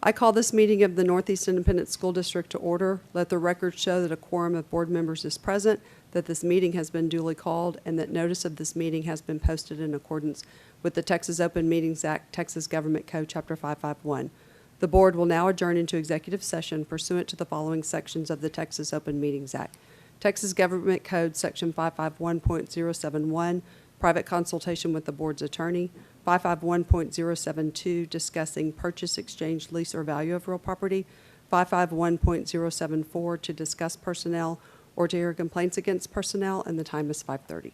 I call this meeting of the Northeast Independent School District to order. Let the record show that a quorum of board members is present, that this meeting has been duly called, and that notice of this meeting has been posted in accordance with the Texas Open Meetings Act, Texas Government Code, Chapter 551. The board will now adjourn into executive session pursuant to the following sections of the Texas Open Meetings Act. Texas Government Code, Section 551.071, private consultation with the board's attorney. 551.072, discussing purchase, exchange, lease, or value of real property. 551.074, to discuss personnel or to hear complaints against personnel, and the time is 5:30.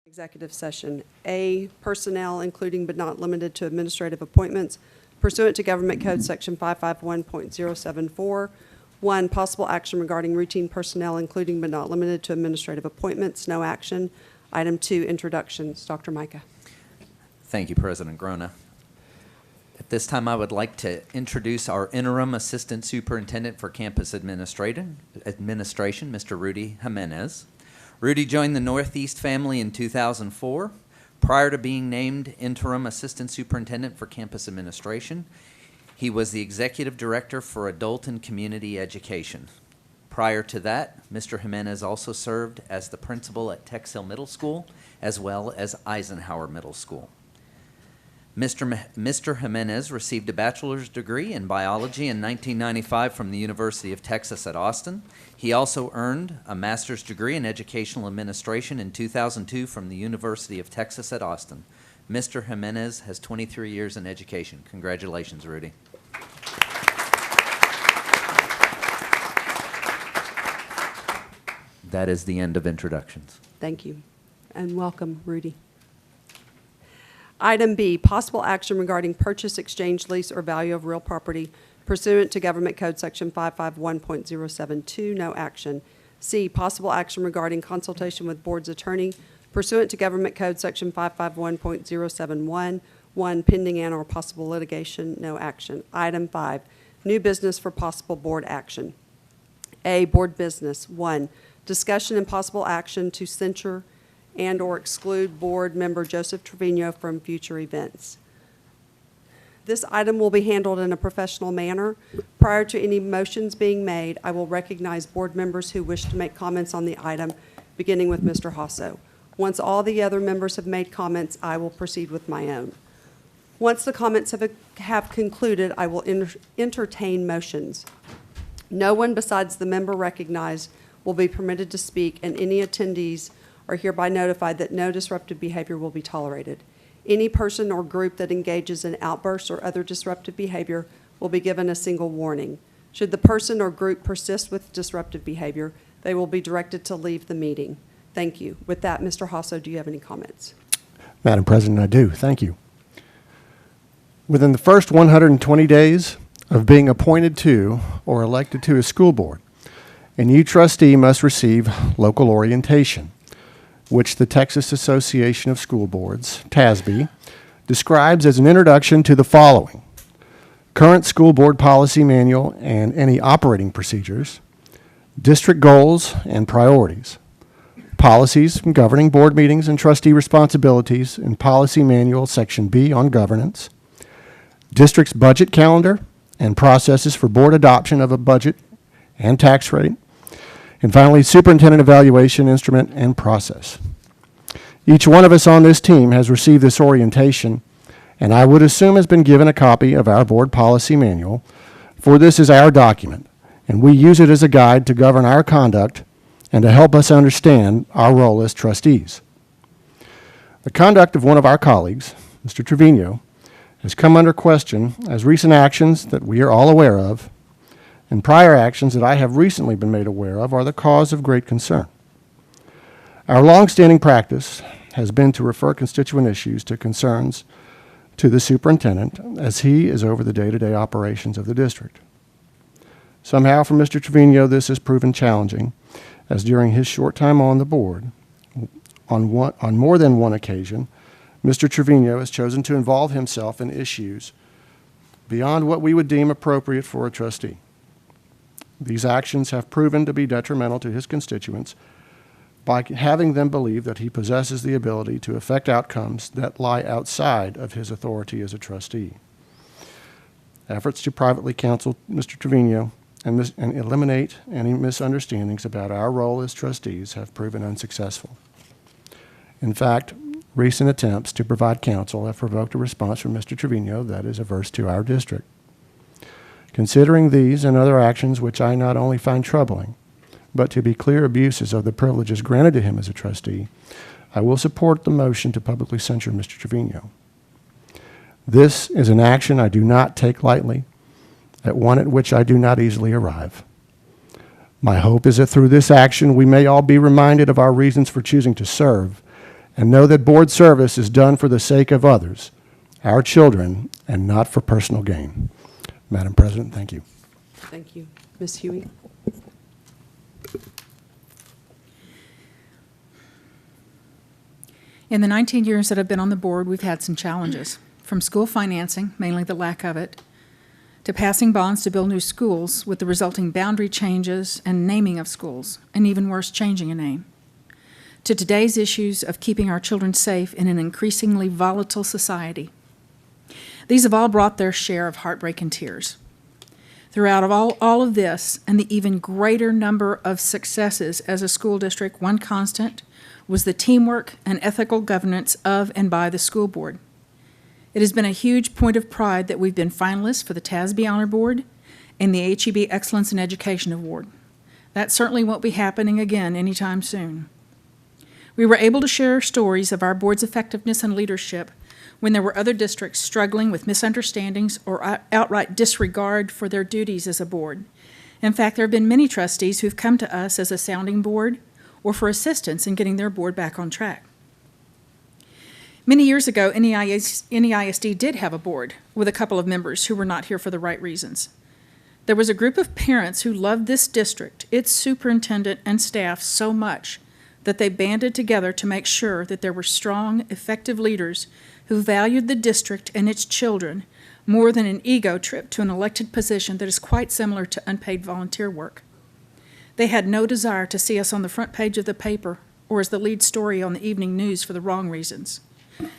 Executive session. A, personnel, including but not limited to administrative appointments pursuant to Government Code Section 551.074. 1, possible action regarding routine personnel, including but not limited to administrative appointments. No action. Item 2, introductions. Dr. Micah. Thank you, President Grona. At this time, I would like to introduce our interim assistant superintendent for campus administration, Mr. Rudy Jimenez. Rudy joined the Northeast family in 2004. Prior to being named interim assistant superintendent for campus administration, he was the executive director for adult and community education. Prior to that, Mr. Jimenez also served as the principal at Tex Hill Middle School, as well as Eisenhower Middle School. Mr. Jimenez received a bachelor's degree in biology in 1995 from the University of Texas at Austin. He also earned a master's degree in educational administration in 2002 from the University of Texas at Austin. Mr. Jimenez has 23 years in education. Congratulations, Rudy. That is the end of introductions. Thank you, and welcome, Rudy. Item B, possible action regarding purchase, exchange, lease, or value of real property pursuant to Government Code Section 551.072, no action. C, possible action regarding consultation with board's attorney pursuant to Government Code Section 551.071, 1, pending and or possible litigation, no action. Item 5, new business for possible board action. A, board business. 1, discussion and possible action to censure and or exclude board member Joseph Trevino from future events. This item will be handled in a professional manner. Prior to any motions being made, I will recognize board members who wish to make comments on the item, beginning with Mr. Hasso. Once all the other members have made comments, I will proceed with my own. Once the comments have concluded, I will entertain motions. No one besides the member recognized will be permitted to speak, and any attendees are hereby notified that no disruptive behavior will be tolerated. Any person or group that engages in outbursts or other disruptive behavior will be given a single warning. Should the person or group persist with disruptive behavior, they will be directed to leave the meeting. Thank you. With that, Mr. Hasso, do you have any comments? Madam President, I do. Thank you. Within the first 120 days of being appointed to or elected to a school board, a new trustee must receive local orientation, which the Texas Association of School Boards, TASB, describes as an introduction to the following: current school board policy manual and any operating procedures, district goals and priorities, policies governing board meetings and trustee responsibilities in Policy Manual Section B on governance, district's budget calendar and processes for board adoption of a budget and tax rate, and finally, superintendent evaluation instrument and process. Each one of us on this team has received this orientation, and I would assume has been given a copy of our board policy manual, for this is our document, and we use it as a guide to govern our conduct and to help us understand our role as trustees. The conduct of one of our colleagues, Mr. Trevino, has come under question as recent actions that we are all aware of and prior actions that I have recently been made aware of are the cause of great concern. Our longstanding practice has been to refer constituent issues to concerns to the superintendent, as he is over the day-to-day operations of the district. Somehow, for Mr. Trevino, this has proven challenging, as during his short time on the board, on more than one occasion, Mr. Trevino has chosen to involve himself in issues beyond what we would deem appropriate for a trustee. These actions have proven to be detrimental to his constituents, by having them believe that he possesses the ability to affect outcomes that lie outside of his authority as a trustee. Efforts to privately counsel Mr. Trevino and eliminate any misunderstandings about our role as trustees have proven unsuccessful. In fact, recent attempts to provide counsel have provoked a response from Mr. Trevino that is averse to our district. Considering these and other actions which I not only find troubling, but to be clear abuses of the privileges granted to him as a trustee, I will support the motion to publicly censure Mr. Trevino. This is an action I do not take lightly, one at which I do not easily arrive. My hope is that through this action we may all be reminded of our reasons for choosing to serve and know that board service is done for the sake of others, our children, and not for personal gain. Madam President, thank you. Thank you. Ms. Huey? In the 19 years that I've been on the board, we've had some challenges, from school financing, mainly the lack of it, to passing bonds to build new schools with the resulting boundary changes and naming of schools, and even worse, changing a name, to today's issues of keeping our children safe in an increasingly volatile society. These have all brought their share of heartbreak and tears. Throughout all of this and the even greater number of successes as a school district, one constant was the teamwork and ethical governance of and by the school board. It has been a huge point of pride that we've been finalists for the TASB Honor Board and the HEB Excellence in Education Award. That certainly won't be happening again anytime soon. We were able to share stories of our board's effectiveness and leadership when there were other districts struggling with misunderstandings or outright disregard for their duties as a board. In fact, there have been many trustees who've come to us as a sounding board or for assistance in getting their board back on track. Many years ago, NEISD did have a board with a couple of members who were not here for the right reasons. There was a group of parents who loved this district, its superintendent and staff so much that they banded together to make sure that there were strong, effective leaders who valued the district and its children more than an ego trip to an elected position that is quite similar to unpaid volunteer work. They had no desire to see us on the front page of the paper or as the lead story on the evening news for the wrong reasons.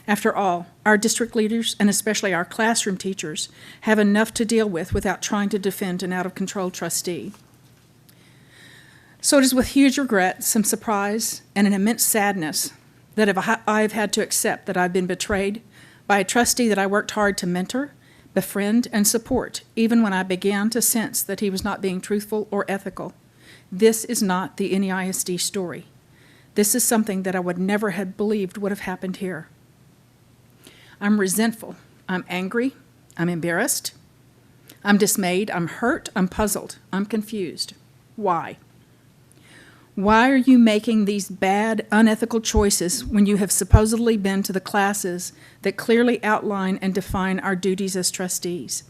After all, our district leaders, and especially our classroom teachers, have enough to deal with without trying to defend an out-of-control trustee. So it is with huge regret, some surprise, and an immense sadness that I've had to accept that I've been betrayed by a trustee that I worked hard to mentor, befriend, and support, even when I began to sense that he was not being truthful or ethical. This is not the NEISD story. This is something that I would never have believed would have happened here. I'm resentful, I'm angry, I'm embarrassed, I'm dismayed, I'm hurt, I'm puzzled, I'm confused. Why? Why are you making these bad, unethical choices when you have supposedly been to the classes that clearly outline and define our duties as trustees?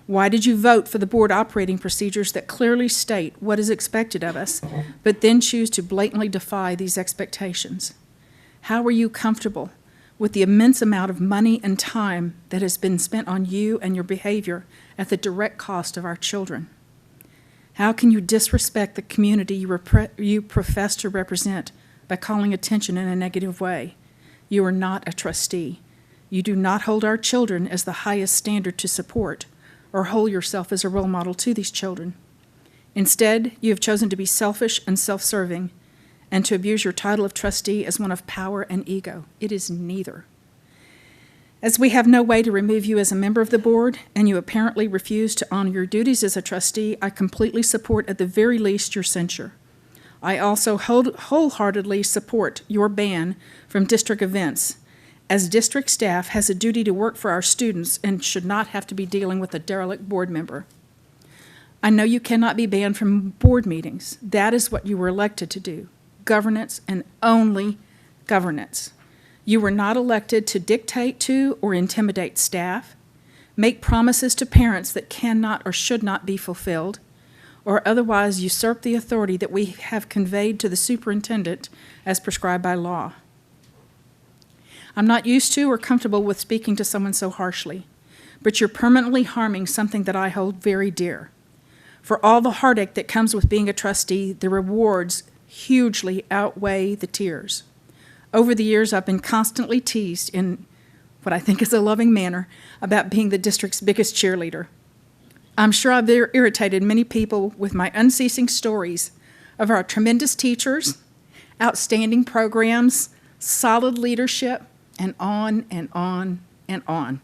Why did you vote for the board operating procedures that clearly state what is expected of us, but then choose to blatantly defy these expectations? How are you comfortable with the immense amount of money and time that has been spent on you and your behavior at the direct cost of our children? How can you disrespect the community you profess to represent by calling attention in a negative way? You are not a trustee. You do not hold our children as the highest standard to support or hold yourself as a role model to these children. Instead, you have chosen to be selfish and self-serving and to abuse your title of trustee as one of power and ego. It is neither. As we have no way to remove you as a member of the board, and you apparently refuse to honor your duties as a trustee, I completely support at the very least your censure. I also wholeheartedly support your ban from district events, as district staff has a duty to work for our students and should not have to be dealing with a derelict board member. I know you cannot be banned from board meetings. That is what you were elected to do. Governance and only governance. You were not elected to dictate to or intimidate staff, make promises to parents that cannot or should not be fulfilled, or otherwise usurp the authority that we have conveyed to the superintendent as prescribed by law. I'm not used to or comfortable with speaking to someone so harshly, but you're permanently harming something that I hold very dear. For all the heartache that comes with being a trustee, the rewards hugely outweigh the tears. Over the years, I've been constantly teased in what I think is a loving manner about being the district's biggest cheerleader. I'm sure I've irritated many people with my unceasing stories of our tremendous teachers, outstanding programs, solid leadership, and on and on and on.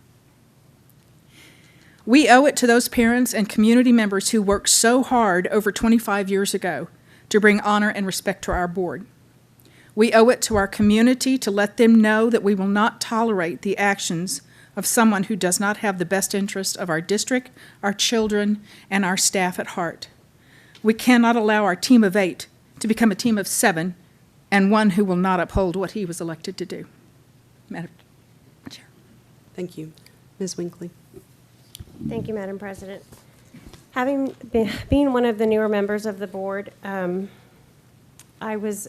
We owe it to those parents and community members who worked so hard over 25 years ago to bring honor and respect to our board. We owe it to our community to let them know that we will not tolerate the actions of someone who does not have the best interest of our district, our children, and our staff at heart. We cannot allow our team of 8 to become a team of 7 and one who will not uphold what he was elected to do. Madam Chair. Thank you. Ms. Winkley. Thank you, Madam President. Having being one of the newer members of the board, I was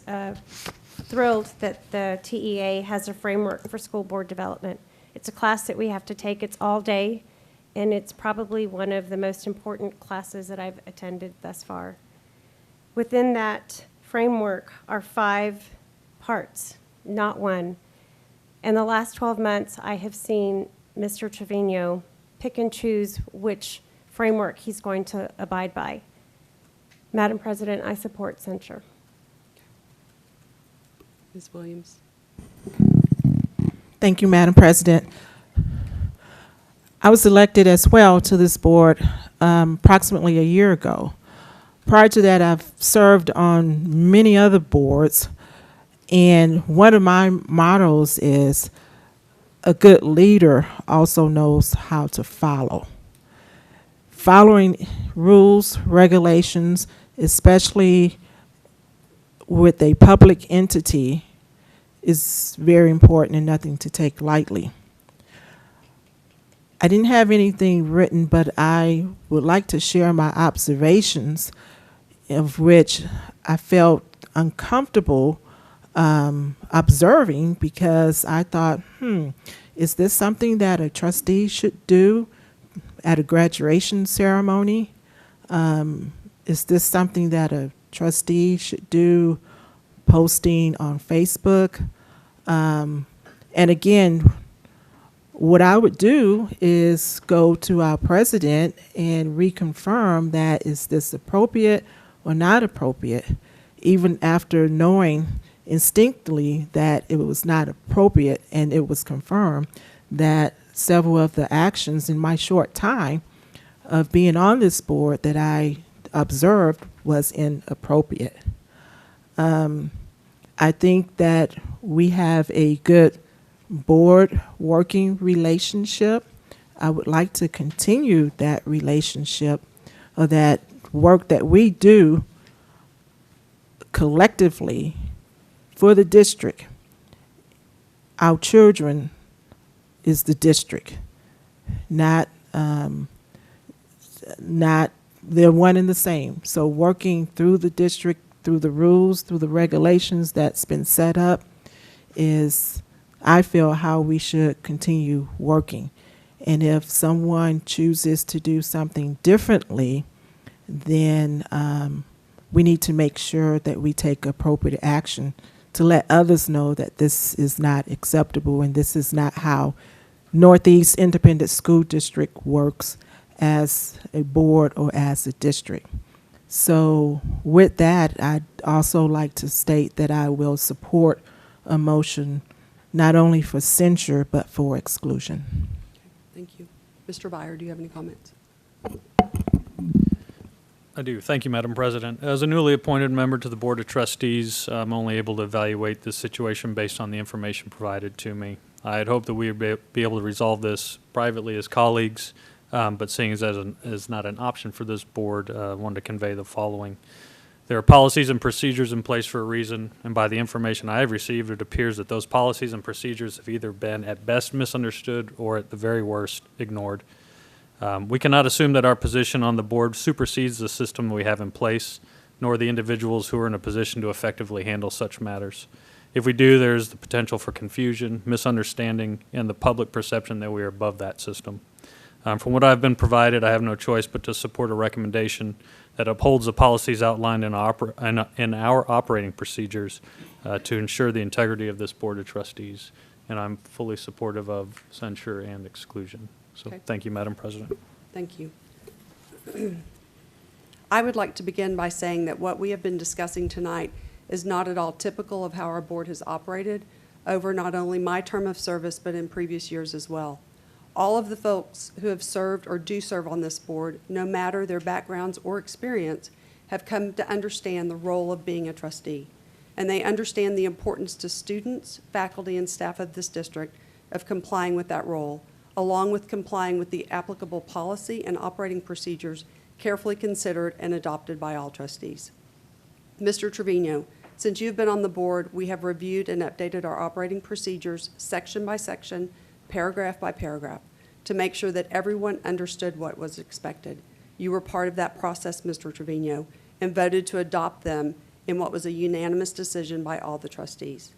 thrilled that the TEA has a framework for school board development. It's a class that we have to take. It's all day, and it's probably one of the most important classes that I've attended thus far. Within that framework are 5 parts, not one. In the last 12 months, I have seen Mr. Trevino pick and choose which framework he's going to abide by. Madam President, I support censure. Ms. Williams. Thank you, Madam President. I was elected as well to this board approximately a year ago. Prior to that, I've served on many other boards, and one of my mottos is a good leader also knows how to follow. Following rules, regulations, especially with a public entity, is very important and nothing to take lightly. I didn't have anything written, but I would like to share my observations of which I felt uncomfortable observing, because I thought, is this something that a trustee should do at a graduation ceremony? Is this something that a trustee should do posting on Facebook? And again, what I would do is go to our president and reconfirm that is this appropriate or not appropriate, even after knowing instinctively that it was not appropriate, and it was confirmed that several of the actions in my short time of being on this board that I observed was inappropriate. I think that we have a good board working relationship. I would like to continue that relationship, or that work that we do collectively for the district. Our children is the district, not they're one and the same. So working through the district, through the rules, through the regulations that's been set up is, I feel, how we should continue working. And if someone chooses to do something differently, then we need to make sure that we take appropriate action to let others know that this is not acceptable and this is not how Northeast Independent School District works as a board or as a district. So with that, I'd also like to state that I will support a motion not only for censure but for exclusion. Thank you. Mr. Byer, do you have any comments? I do. Thank you, Madam President. As a newly appointed member to the Board of Trustees, I'm only able to evaluate this situation based on the information provided to me. I had hoped that we would be able to resolve this privately as colleagues, but seeing as that is not an option for this board, I wanted to convey the following. There are policies and procedures in place for a reason, and by the information I have received, it appears that those policies and procedures have either been at best misunderstood or at the very worst ignored. We cannot assume that our position on the board supersedes the system we have in place, nor the individuals who are in a position to effectively handle such matters. If we do, there is the potential for confusion, misunderstanding, and the public perception that we are above that system. From what I've been provided, I have no choice but to support a recommendation that upholds the policies outlined in our operating procedures to ensure the integrity of this Board of Trustees, and I'm fully supportive of censure and exclusion. So Okay. thank you, Madam President. Thank you. I would like to begin by saying that what we have been discussing tonight is not at all typical of how our board has operated over not only my term of service, but in previous years as well. All of the folks who have served or do serve on this board, no matter their backgrounds or experience, have come to understand the role of being a trustee. And they understand the importance to students, faculty, and staff of this district of complying with that role, along with complying with the applicable policy and operating procedures carefully considered and adopted by all trustees. Mr. Trevino, since you've been on the board, we have reviewed and updated our operating procedures section by section, paragraph by paragraph, to make sure that everyone understood what was expected. You were part of that process, Mr. Trevino, and voted to adopt them in what was a unanimous decision by all the trustees.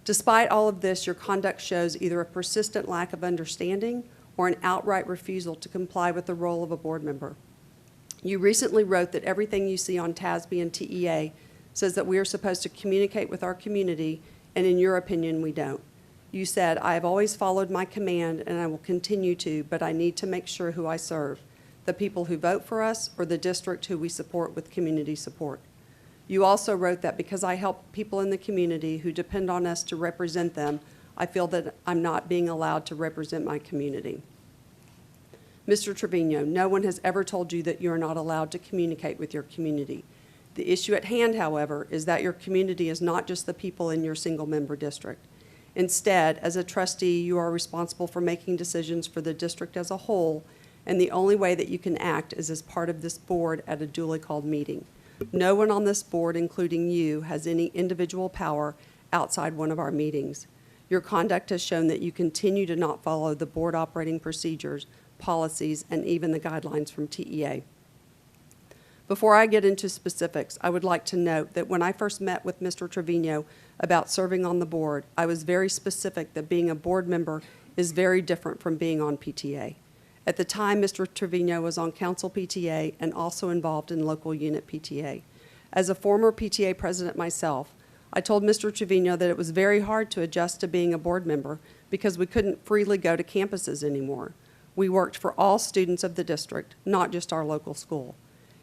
Despite all of this, your conduct shows either a persistent lack of understanding or an outright refusal to comply with the role of a board member. You recently wrote that everything you see on TASB and TEA says that we are supposed to communicate with our community, and in your opinion, we don't. You said, "I have always followed my command, and I will continue to, but I need to make sure who I serve, the people who vote for us or the district who we support with community support." You also wrote that because I help people in the community who depend on us to represent them, I feel that I'm not being allowed to represent my community. Mr. Trevino, no one has ever told you that you are not allowed to communicate with your community. The issue at hand, however, is that your community is not just the people in your single-member district. Instead, as a trustee, you are responsible for making decisions for the district as a whole, and the only way that you can act is as part of this board at a duly called meeting. No one on this board, including you, has any individual power outside one of our meetings. Your conduct has shown that you continue to not follow the board operating procedures, policies, and even the guidelines from TEA. Before I get into specifics, I would like to note that when I first met with Mr. Trevino about serving on the board, I was very specific that being a board member is very different from being on PTA. At the time, Mr. Trevino was on council PTA and also involved in local unit PTA. As a former PTA president myself, I told Mr. Trevino that it was very hard to adjust to being a board member because we couldn't freely go to campuses anymore. We worked for all students of the district, not just our local school.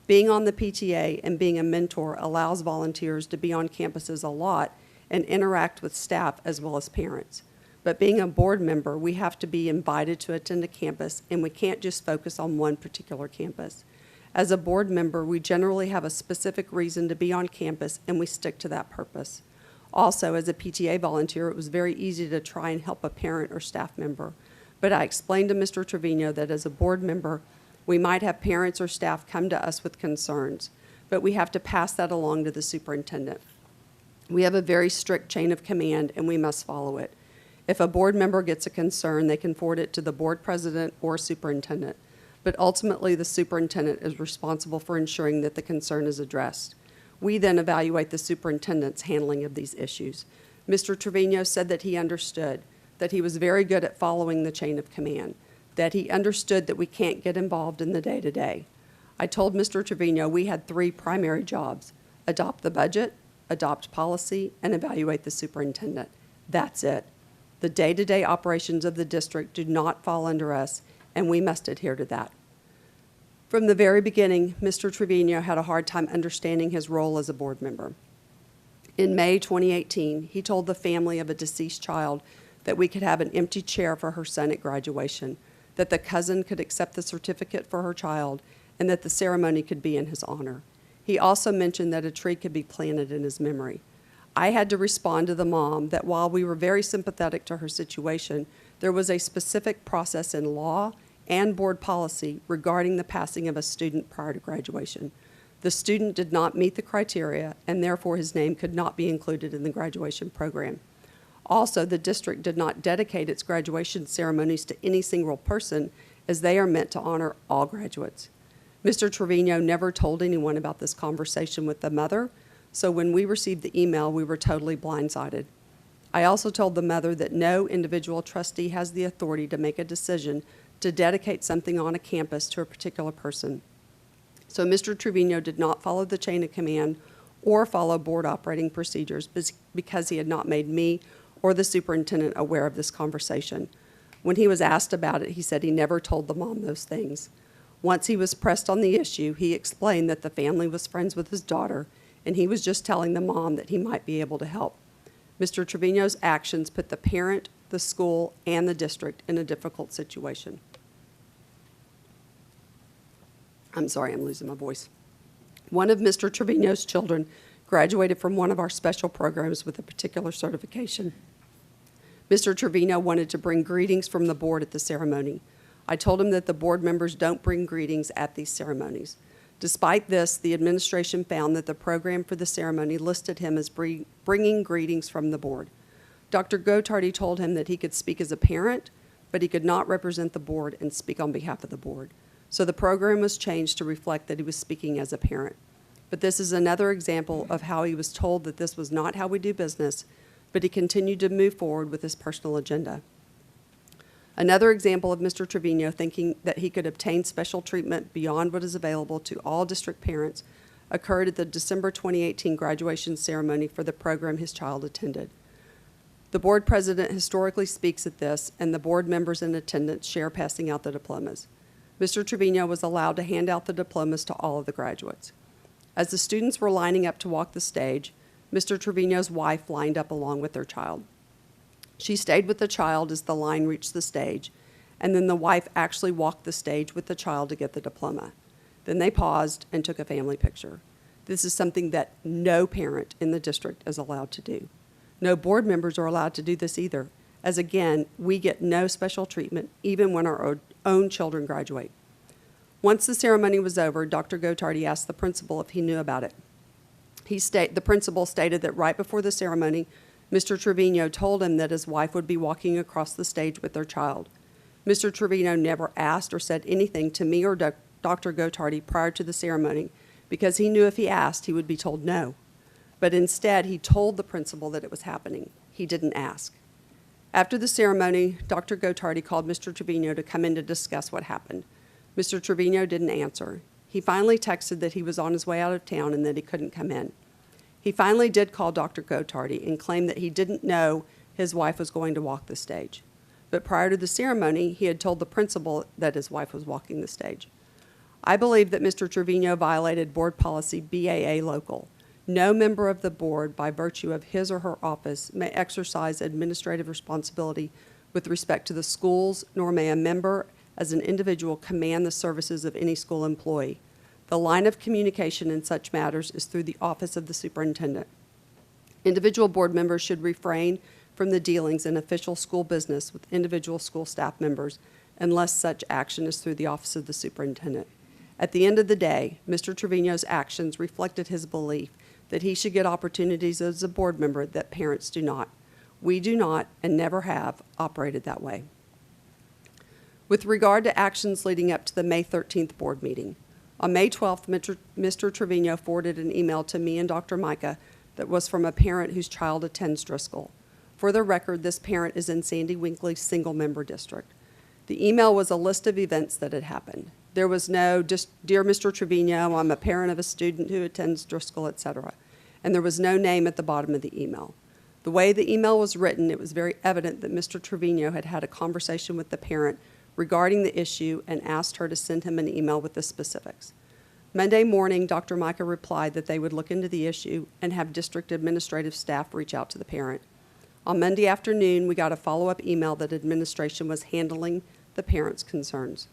Being on the PTA and being a mentor allows volunteers to be on campuses a lot and interact with staff as well as parents. But being a board member, we have to be invited to attend a campus, and we can't just focus on one particular campus. As a board member, we generally have a specific reason to be on campus, and we stick to that purpose. Also, as a PTA volunteer, it was very easy to try and help a parent or staff member. But I explained to Mr. Trevino that as a board member, we might have parents or staff come to us with concerns, but we have to pass that along to the superintendent. We have a very strict chain of command, and we must follow it. If a board member gets a concern, they can forward it to the board president or superintendent. But ultimately, the superintendent is responsible for ensuring that the concern is addressed. We then evaluate the superintendent's handling of these issues. Mr. Trevino said that he understood, that he was very good at following the chain of command, that he understood that we can't get involved in the day-to-day. I told Mr. Trevino we had 3 primary jobs: adopt the budget, adopt policy, and evaluate the superintendent. That's it. The day-to-day operations of the district do not fall under us, and we must adhere to that. From the very beginning, Mr. Trevino had a hard time understanding his role as a board member. In May 2018, he told the family of a deceased child that we could have an empty chair for her son at graduation, that the cousin could accept the certificate for her child, and that the ceremony could be in his honor. He also mentioned that a tree could be planted in his memory. I had to respond to the mom that while we were very sympathetic to her situation, there was a specific process in law and board policy regarding the passing of a student prior to graduation. The student did not meet the criteria, and therefore his name could not be included in the graduation program. Also, the district did not dedicate its graduation ceremonies to any single person, as they are meant to honor all graduates. Mr. Trevino never told anyone about this conversation with the mother, so when we received the email, we were totally blindsided. I also told the mother that no individual trustee has the authority to make a decision to dedicate something on a campus to a particular person. So Mr. Trevino did not follow the chain of command or follow board operating procedures because he had not made me or the superintendent aware of this conversation. When he was asked about it, he said he never told the mom those things. Once he was pressed on the issue, he explained that the family was friends with his daughter, and he was just telling the mom that he might be able to help. Mr. Trevino's actions put the parent, the school, and the district in a difficult situation. I'm sorry, I'm losing my voice. One of Mr. Trevino's children graduated from one of our special programs with a particular certification. Mr. Trevino wanted to bring greetings from the board at the ceremony. I told him that the board members don't bring greetings at these ceremonies. Despite this, the administration found that the program for the ceremony listed him as bringing greetings from the board. Dr. Gotardi told him that he could speak as a parent, but he could not represent the board and speak on behalf of the board. So the program was changed to reflect that he was speaking as a parent. But this is another example of how he was told that this was not how we do business, but he continued to move forward with his personal agenda. Another example of Mr. Trevino thinking that he could obtain special treatment beyond what is available to all district parents occurred at the December 2018 graduation ceremony for the program his child attended. The board president historically speaks at this, and the board members in attendance share passing out the diplomas. Mr. Trevino was allowed to hand out the diplomas to all of the graduates. As the students were lining up to walk the stage, Mr. Trevino's wife lined up along with their child. She stayed with the child as the line reached the stage, and then the wife actually walked the stage with the child to get the diploma. Then they paused and took a family picture. This is something that no parent in the district is allowed to do. No board members are allowed to do this either, as again, we get no special treatment even when our own children graduate. Once the ceremony was over, Dr. Gotardi asked the principal if he knew about it. The principal stated that right before the ceremony, Mr. Trevino told him that his wife would be walking across the stage with their child. Mr. Trevino never asked or said anything to me or Dr. Gotardi prior to the ceremony because he knew if he asked, he would be told no. But instead, he told the principal that it was happening. He didn't ask. After the ceremony, Dr. Gotardi called Mr. Trevino to come in to discuss what happened. Mr. Trevino didn't answer. He finally texted that he was on his way out of town and that he couldn't come in. He finally did call Dr. Gotardi and claimed that he didn't know his wife was going to walk the stage. But prior to the ceremony, he had told the principal that his wife was walking the stage. I believe that Mr. Trevino violated board policy BAA local. No member of the board, by virtue of his or her office, may exercise administrative responsibility with respect to the schools, nor may a member as an individual command the services of any school employee. The line of communication in such matters is through the office of the superintendent. Individual board members should refrain from the dealings in official school business with individual school staff members unless such action is through the office of the superintendent. At the end of the day, Mr. Trevino's actions reflected his belief that he should get opportunities as a board member that parents do not. We do not and never have operated that way. With regard to actions leading up to the May 13th board meeting, on May 12th, Mr. Trevino forwarded an email to me and Dr. Micah that was from a parent whose child attends Driscoll. For the record, this parent is in Sandy Winkley's single-member district. The email was a list of events that had happened. There was no, just, "Dear Mr. Trevino, I'm a parent of a student who attends Driscoll," etc. And there was no name at the bottom of the email. The way the email was written, it was very evident that Mr. Trevino had had a conversation with the parent regarding the issue and asked her to send him an email with the specifics. Monday morning, Dr. Micah replied that they would look into the issue and have district administrative staff reach out to the parent. On Monday afternoon, we got a follow-up email that administration was handling the parent's concerns.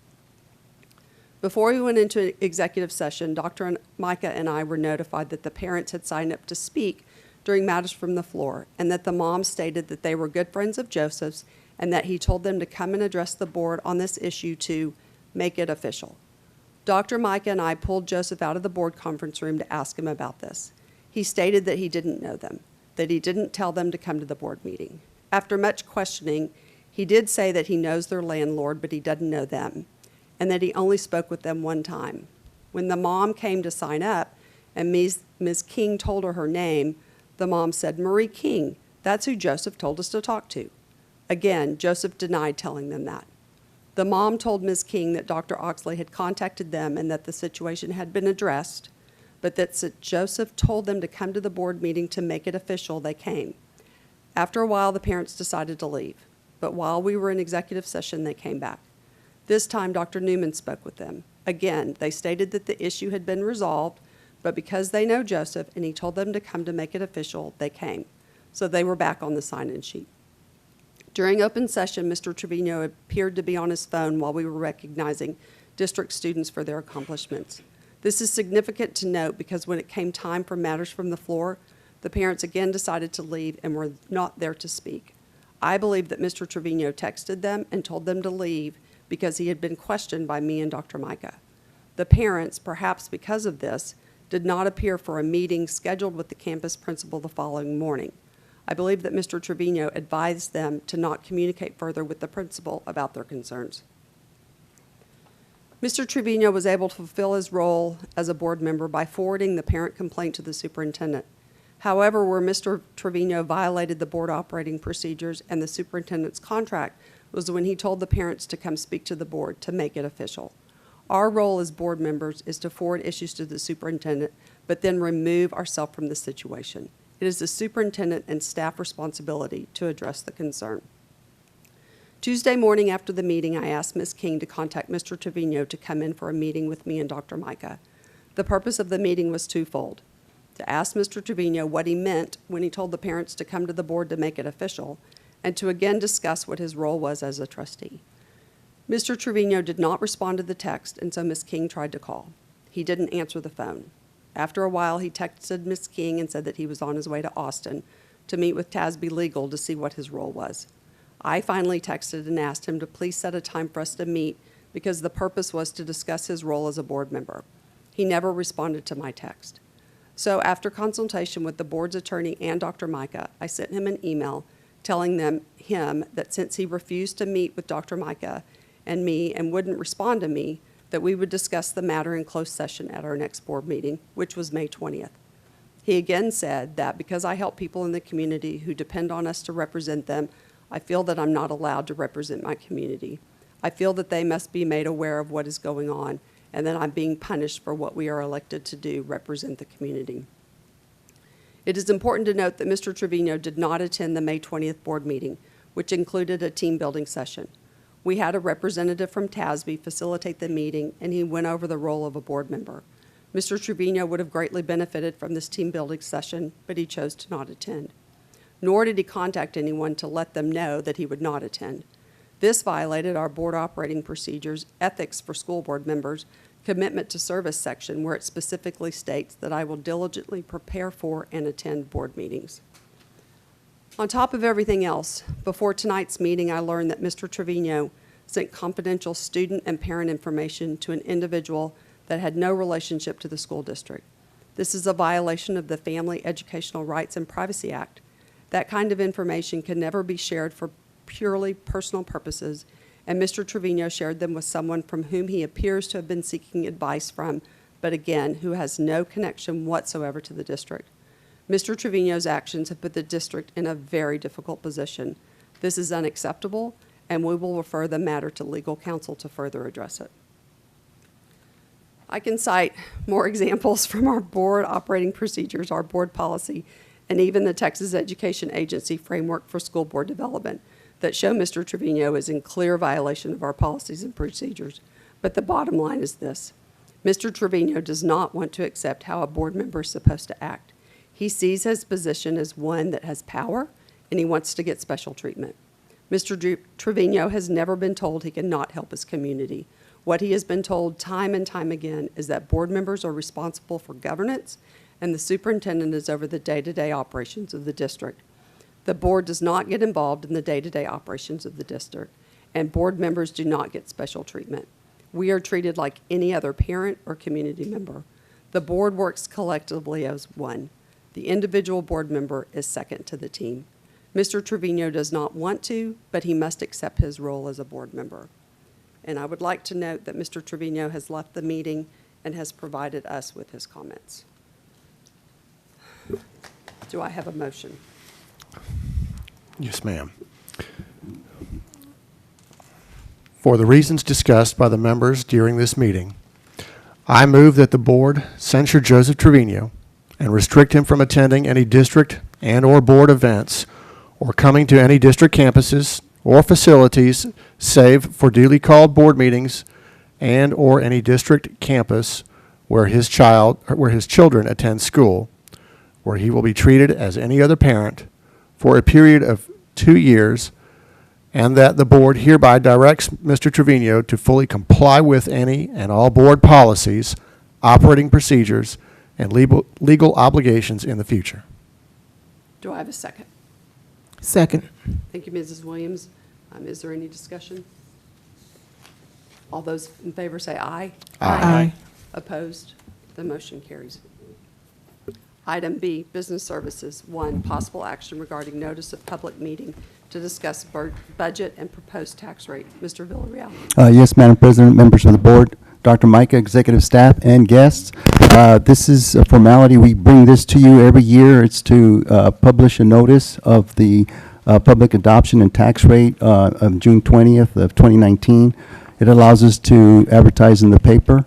Before we went into executive session, Dr. Micah and I were notified that the parents had signed up to speak during matters from the floor and that the mom stated that they were good friends of Joseph's and that he told them to come and address the board on this issue to make it official. Dr. Micah and I pulled Joseph out of the board conference room to ask him about this. He stated that he didn't know them, that he didn't tell them to come to the board meeting. After much questioning, he did say that he knows their landlord, but he doesn't know them, and that he only spoke with them one time. When the mom came to sign up and Ms. King told her name, the mom said, "Marie King, that's who Joseph told us to talk to." Again, Joseph denied telling them that. The mom told Ms. King that Dr. Oxley had contacted them and that the situation had been addressed, but that St. Joseph told them to come to the board meeting to make it official. They came. After a while, the parents decided to leave, but while we were in executive session, they came back. This time, Dr. Newman spoke with them. Again, they stated that the issue had been resolved, but because they know Joseph and he told them to come to make it official, they came. So they were back on the sign-in sheet. During open session, Mr. Trevino appeared to be on his phone while we were recognizing district students for their accomplishments. This is significant to note because when it came time for matters from the floor, the parents again decided to leave and were not there to speak. I believe that Mr. Trevino texted them and told them to leave because he had been questioned by me and Dr. Micah. The parents, perhaps because of this, did not appear for a meeting scheduled with the campus principal the following morning. I believe that Mr. Trevino advised them to not communicate further with the principal about their concerns. Mr. Trevino was able to fulfill his role as a board member by forwarding the parent complaint to the superintendent. However, where Mr. Trevino violated the board operating procedures and the superintendent's contract was when he told the parents to come speak to the board to make it official. Our role as board members is to forward issues to the superintendent, but then remove ourselves from the situation. It is the superintendent and staff responsibility to address the concern. Tuesday morning after the meeting, I asked Ms. King to contact Mr. Trevino to come in for a meeting with me and Dr. Micah. The purpose of the meeting was twofold: to ask Mr. Trevino what he meant when he told the parents to come to the board to make it official, and to again discuss what his role was as a trustee. Mr. Trevino did not respond to the text, and so Ms. King tried to call. He didn't answer the phone. After a while, he texted Ms. King and said that he was on his way to Austin to meet with TASB Legal to see what his role was. I finally texted and asked him to please set a time for us to meet because the purpose was to discuss his role as a board member. He never responded to my text. So after consultation with the board's attorney and Dr. Micah, I sent him an email telling him that since he refused to meet with Dr. Micah and me and wouldn't respond to me, that we would discuss the matter in closed session at our next board meeting, which was May 20th. He again said that because I help people in the community who depend on us to represent them, I feel that I'm not allowed to represent my community. I feel that they must be made aware of what is going on and that I'm being punished for what we are elected to do, represent the community. It is important to note that Mr. Trevino did not attend the May 20th board meeting, which included a team building session. We had a representative from TASB facilitate the meeting, and he went over the role of a board member. Mr. Trevino would have greatly benefited from this team building session, but he chose to not attend. Nor did he contact anyone to let them know that he would not attend. This violated our board operating procedures, ethics for school board members, commitment to service section, where it specifically states that I will diligently prepare for and attend board meetings. On top of everything else, before tonight's meeting, I learned that Mr. Trevino sent confidential student and parent information to an individual that had no relationship to the school district. This is a violation of the Family Educational Rights and Privacy Act. That kind of information can never be shared for purely personal purposes, and Mr. Trevino shared them with someone from whom he appears to have been seeking advice from, but again, who has no connection whatsoever to the district. Mr. Trevino's actions have put the district in a very difficult position. This is unacceptable, and we will refer the matter to legal counsel to further address it. I can cite more examples from our board operating procedures, our board policy, and even the Texas Education Agency Framework for School Board Development that show Mr. Trevino is in clear violation of our policies and procedures. But the bottom line is this: Mr. Trevino does not want to accept how a board member is supposed to act. He sees his position as one that has power, and he wants to get special treatment. Mr. Trevino has never been told he cannot help his community. What he has been told time and time again is that board members are responsible for governance, and the superintendent is over the day-to-day operations of the district. The board does not get involved in the day-to-day operations of the district, and board members do not get special treatment. We are treated like any other parent or community member. The board works collectively as one. The individual board member is second to the team. Mr. Trevino does not want to, but he must accept his role as a board member. And I would like to note that Mr. Trevino has left the meeting and has provided us with his comments. Do I have a motion? Yes, ma'am. For the reasons discussed by the members during this meeting, I move that the board censure Joseph Trevino and restrict him from attending any district and/or board events or coming to any district campuses or facilities save for duly called board meetings and/or any district campus where his children attend school, where he will be treated as any other parent for a period of 2 years, and that the board hereby directs Mr. Trevino to fully comply with any and all board policies, operating procedures, and legal obligations in the future. Do I have a second? Second. Thank you, Mrs. Williams. Is there any discussion? All those in favor say aye. Aye. Opposed? The motion carries. Item B, Business Services. 1, possible action regarding notice of public meeting to discuss budget and proposed tax rate. Mr. Villarreal. Yes, Madam President, members of the board, Dr. Micah, executive staff, and guests. This is a formality. We bring this to you every year. It's to publish a notice of the public adoption and tax rate of June 20th of 2019. It allows us to advertise in the paper.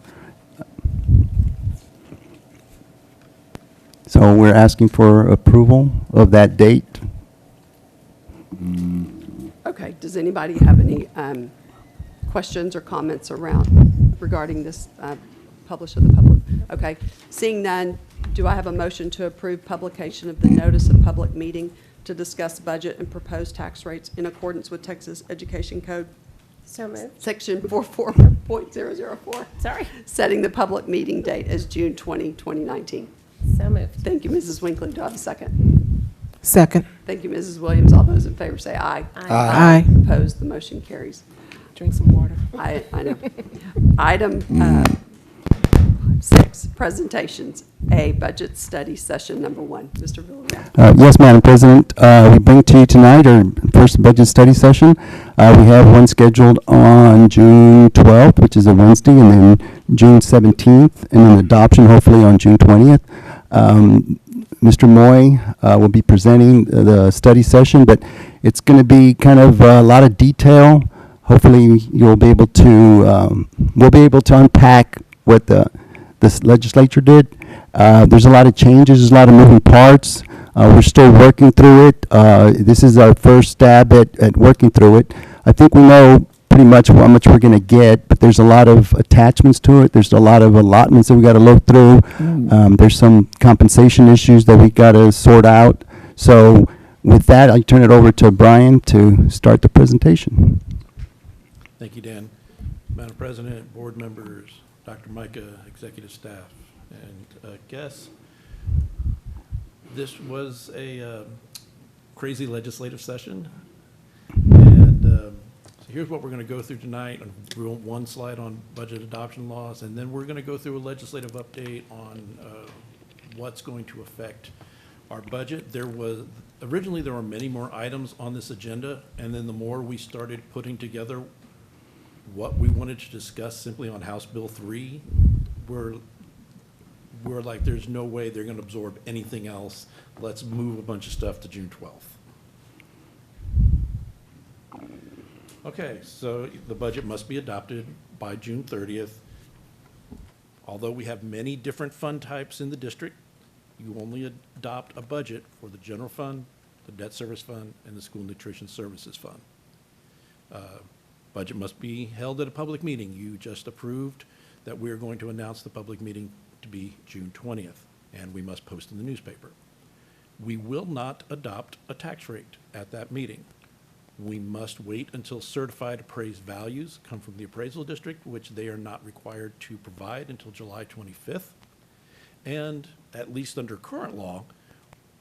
So we're asking for approval of that date. Okay, does anybody have any questions or comments regarding this publish of the public? Okay, seeing none, do I have a motion to approve publication of the notice of public meeting to discuss budget and proposed tax rates in accordance with Texas Education Code? So moved. Section 44.004. Sorry. Setting the public meeting date as June 20, 2019. So moved. Thank you, Mrs. Winkley. Do I have a second? Second. Thank you, Mrs. Williams. All those in favor say aye. Aye. Opposed? The motion carries. Drink some water. I know. Item 6, presentations. A, budget study session number 1. Mr. Villarreal. Yes, Madam President. We bring to you tonight our first budget study session. We have one scheduled on June 12th, which is a Wednesday, and then June 17th, and then adoption hopefully on June 20th. Mr. Moy will be presenting the study session, but it's going to be kind of a lot of detail. Hopefully you'll be able to, we'll be able to unpack what the legislature did. There's a lot of changes, there's a lot of moving parts. We're still working through it. This is our first stab at working through it. I think we know pretty much how much we're going to get, but there's a lot of attachments to it. There's a lot of allotments that we got to look through. There's some compensation issues that we got to sort out. So with that, I turn it over to Brian to start the presentation. Thank you, Dan. Madam President, board members, Dr. Micah, executive staff, and guests. This was a crazy legislative session. And so here's what we're going to go through tonight. We want one slide on budget adoption laws, and then we're going to go through a legislative update on what's going to affect our budget. Originally there were many more items on this agenda, and then the more we started putting together what we wanted to discuss simply on House Bill 3, we're like, there's no way they're going to absorb anything else. Let's move a bunch of stuff to June 12th. Okay, so the budget must be adopted by June 30th. Although we have many different fund types in the district, you only adopt a budget for the general fund, the debt service fund, and the school nutrition services fund. Budget must be held at a public meeting. You just approved that we're going to announce the public meeting to be June 20th, and we must post in the newspaper. We will not adopt a tax rate at that meeting. We must wait until certified appraised values come from the appraisal district, which they are not required to provide until July 25th. And at least under current law,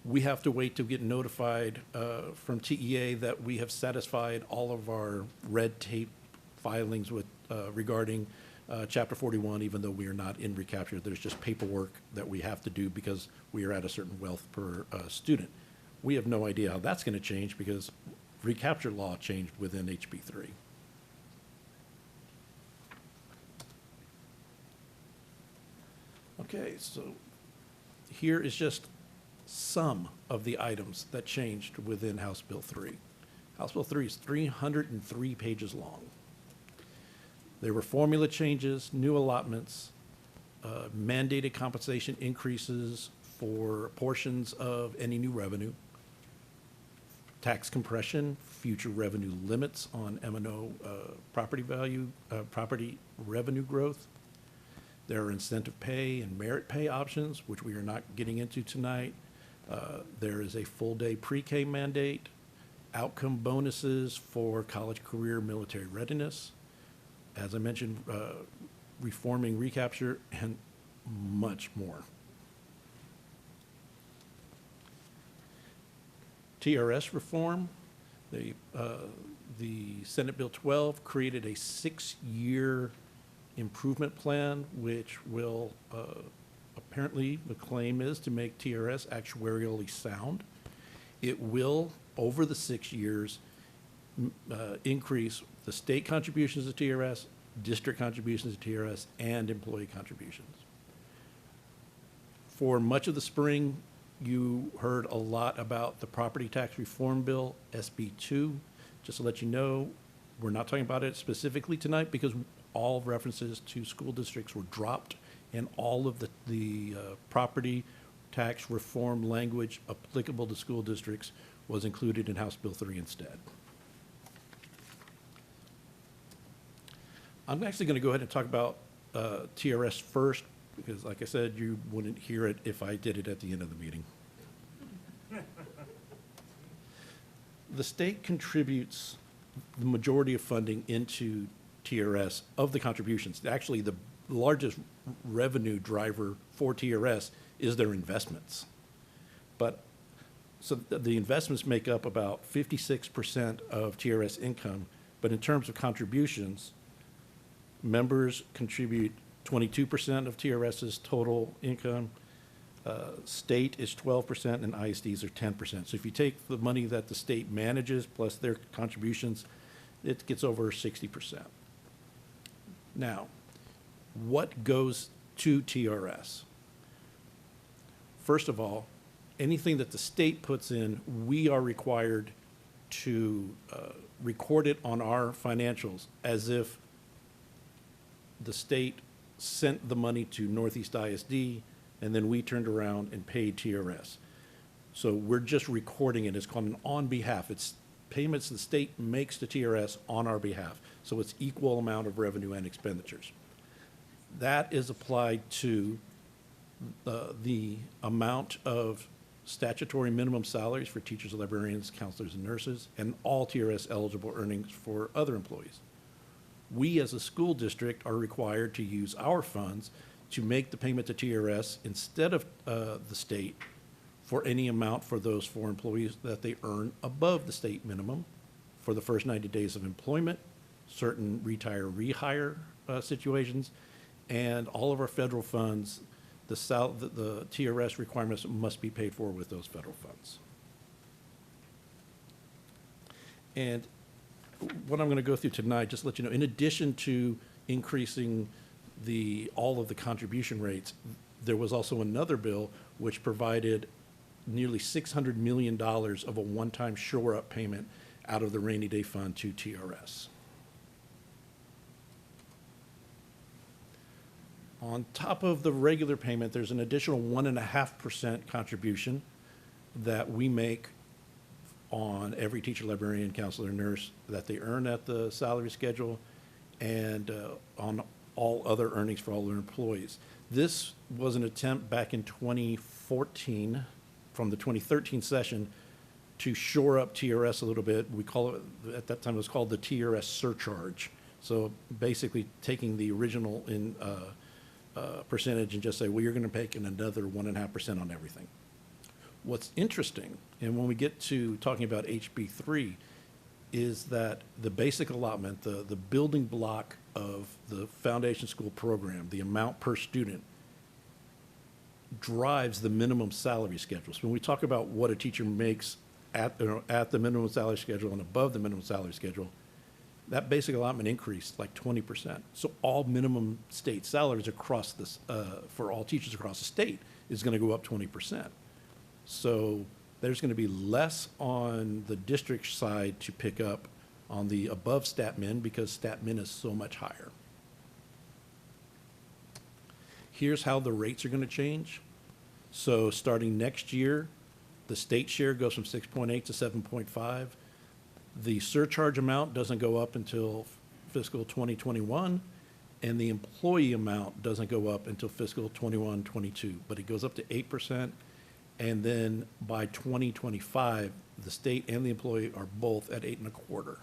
we have to wait to get notified from TEA that we have satisfied all of our red tape filings with regarding Chapter 41, even though we are not in recapture. There's just paperwork that we have to do because we are at a certain wealth per student. We have no idea how that's going to change because recapture law changed within HB 3. Okay, so here is just some of the items that changed within House Bill 3. House Bill 3 is 303 pages long. There were formula changes, new allotments, mandated compensation increases for portions of any new revenue, tax compression, future revenue limits on M&O property value, property revenue growth. There are incentive pay and merit pay options, which we are not getting into tonight. There is a full-day pre-K mandate, outcome bonuses for college career military readiness. As I mentioned, reforming recapture and much more. TRS reform, the Senate Bill 12 created a 6-year improvement plan, which will, apparently, the claim is to make TRS actuarially sound. It will, over the 6 years, increase the state contributions to TRS, district contributions to TRS, and employee contributions. For much of the spring, you heard a lot about the property tax reform bill, SB 2. Just to let you know, we're not talking about it specifically tonight because all references to school districts were dropped, and all of the property tax reform language applicable to school districts was included in House Bill 3 instead. I'm actually going to go ahead and talk about TRS first, because like I said, you wouldn't hear it if I did it at the end of the meeting. The state contributes the majority of funding into TRS of the contributions. Actually, the largest revenue driver for TRS is their investments. But so the investments make up about 56% of TRS income, but in terms of contributions, members contribute 22% of TRS's total income, state is 12%, and ISDs are 10%. So if you take the money that the state manages plus their contributions, it gets over 60%. Now, what goes to TRS? First of all, anything that the state puts in, we are required to record it on our financials as if the state sent the money to Northeast ISD, and then we turned around and paid TRS. So we're just recording it. It's called an on behalf. It's payments the state makes to TRS on our behalf. So it's equal amount of revenue and expenditures. That is applied to the amount of statutory minimum salaries for teachers, librarians, counselors, and nurses, and all TRS eligible earnings for other employees. We as a school district are required to use our funds to make the payment to TRS instead of the state for any amount for those 4 employees that they earn above the state minimum for the first 90 days of employment, certain retire, rehire situations, and all of our federal funds, the TRS requirements must be paid for with those federal funds. And what I'm going to go through tonight, just to let you know, in addition to increasing all of the contribution rates, there was also another bill which provided nearly $600 million of a one-time shore-up payment out of the rainy day fund to TRS. On top of the regular payment, there's an additional 1.5% contribution that we make on every teacher, librarian, counselor, nurse that they earn at the salary schedule, and on all other earnings for all their employees. This was an attempt back in 2014, from the 2013 session, to shore up TRS a little bit. We call it, at that time it was called the TRS surcharge. So basically taking the original in percentage and just say, well, you're going to pay another 1.5% on everything. What's interesting, and when we get to talking about HB3, is that the basic allotment, the building block of the foundation school program, the amount per student, drives the minimum salary schedule. So when we talk about what a teacher makes at the minimum salary schedule and above the minimum salary schedule, that basic allotment increased like 20%. So all minimum state salaries across this, for all teachers across the state, is going to go up 20%. So there's going to be less on the district side to pick up on the above stat min because stat min is so much higher. Here's how the rates are going to change. So starting next year, the state share goes from 6.8 to 7.5. The surcharge amount doesn't go up until fiscal 2021, and the employee amount doesn't go up until fiscal 21-22, but it goes up to 8%. And then by 2025, the state and the employee are both at 8.25.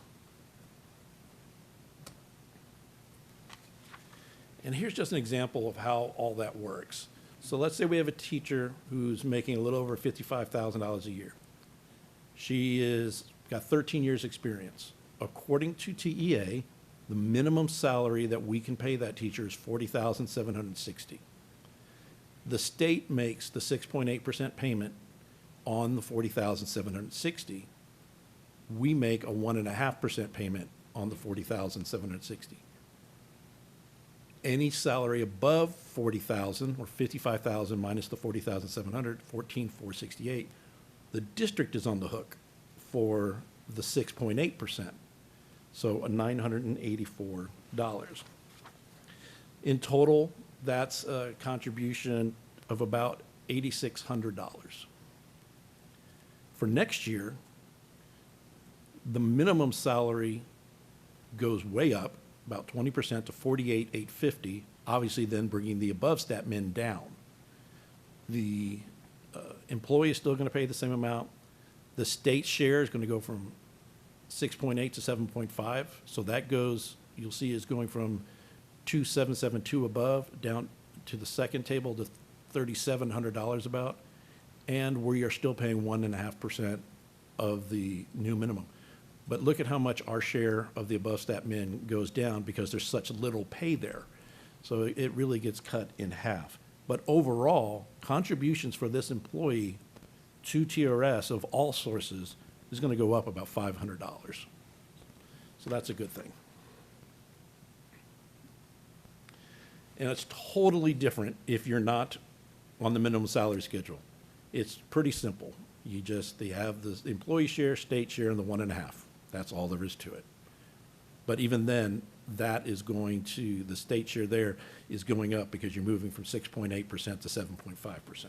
And here's just an example of how all that works. So let's say we have a teacher who's making a little over $55,000 a year. She is got 13 years experience. According to TEA, the minimum salary that we can pay that teacher is $40,760. The state makes the 6.8% payment on the $40,760. We make a 1.5% payment on the $40,760. Any salary above $40,000 or $55,000 minus the $40,700, $14,468, the district is on the hook for the 6.8%, so a $984. In total, that's a contribution of about $8,600. For next year, the minimum salary goes way up, about 20% to $48,850, obviously then bringing the above stat min down. The employee is still going to pay the same amount. The state share is going to go from 6.8 to 7.5, so that goes, you'll see, is going from 2,772 above down to the second table to $3,700 about, and we are still paying 1.5% of the new minimum. But look at how much our share of the above stat min goes down because there's such little pay there. So it really gets cut in half. But overall, contributions for this employee to TRS of all sources is going to go up about $500. So that's a good thing. And it's totally different if you're not on the minimum salary schedule. It's pretty simple. They have the employee share, state share, and the 1.5. That's all there is to it. But even then, that is going to, the state share there is going up because you're moving from 6.8% to 7.5%.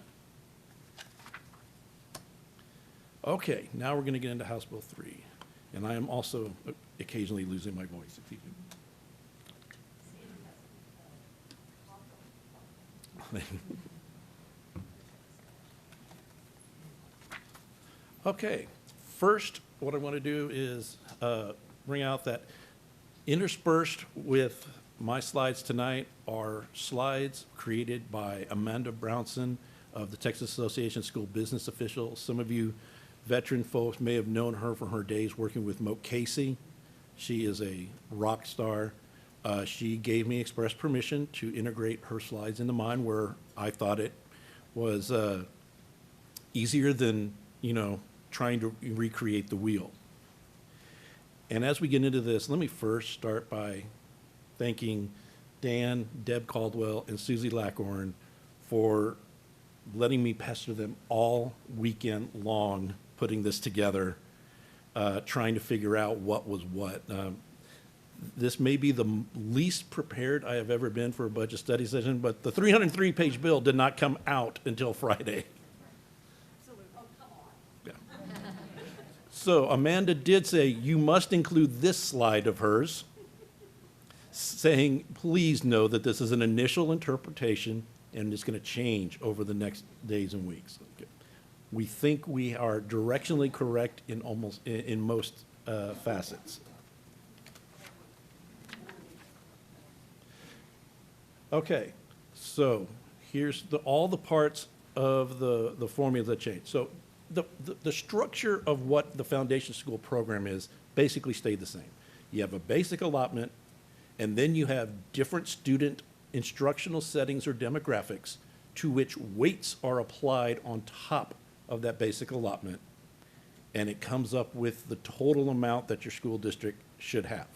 Okay, now we're going to get into House Bill 3. And I am also occasionally losing my voice. If you can. Okay, first, what I want to do is bring out that interspersed with my slides tonight are slides created by Amanda Bronson of the Texas Association of School Business Officials. Some of you veteran folks may have known her from her days working with Moat Casey. She is a rock star. She gave me express permission to integrate her slides into mine where I thought it was easier than, trying to recreate the wheel. And as we get into this, let me first start by thanking Dan, Deb Caldwell, and Susie Lackhorn for letting me pester them all weekend long putting this together, trying to figure out what was what. This may be the least prepared I have ever been for a budget study session, but the 303-page bill did not come out until Friday. So Amanda did say, you must include this slide of hers, saying, please know that this is an initial interpretation and it's going to change over the next days and weeks. Okay. We think we are directionally correct in most facets. Okay, so here's all the parts of the formula that change. So the structure of what the foundation school program is basically stayed the same. You have a basic allotment, and then you have different student instructional settings or demographics to which weights are applied on top of that basic allotment, and it comes up with the total amount that your school district should have.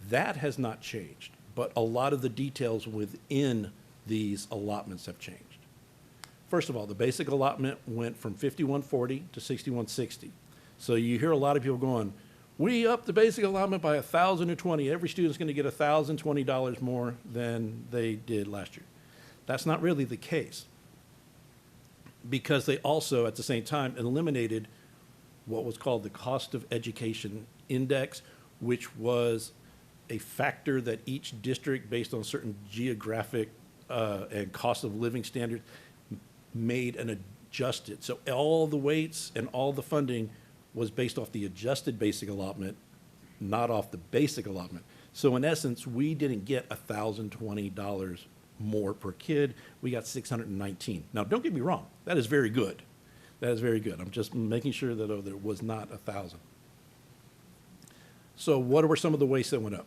That has not changed, but a lot of the details within these allotments have changed. First of all, the basic allotment went from 5140 to 6160. So you hear a lot of people going, we upped the basic allotment by $1,020. Every student's going to get $1,020 more than they did last year. That's not really the case, because they also, at the same time, eliminated what was called the cost of education index, which was a factor that each district, based on certain geographic and cost of living standards, made and adjusted. So all the weights and all the funding was based off the adjusted basic allotment, not off the basic allotment. So in essence, we didn't get $1,020 more per kid. We got $619. Now, don't get me wrong. That is very good. That is very good. I'm just making sure that there was not 1,000. So what were some of the weights that went up?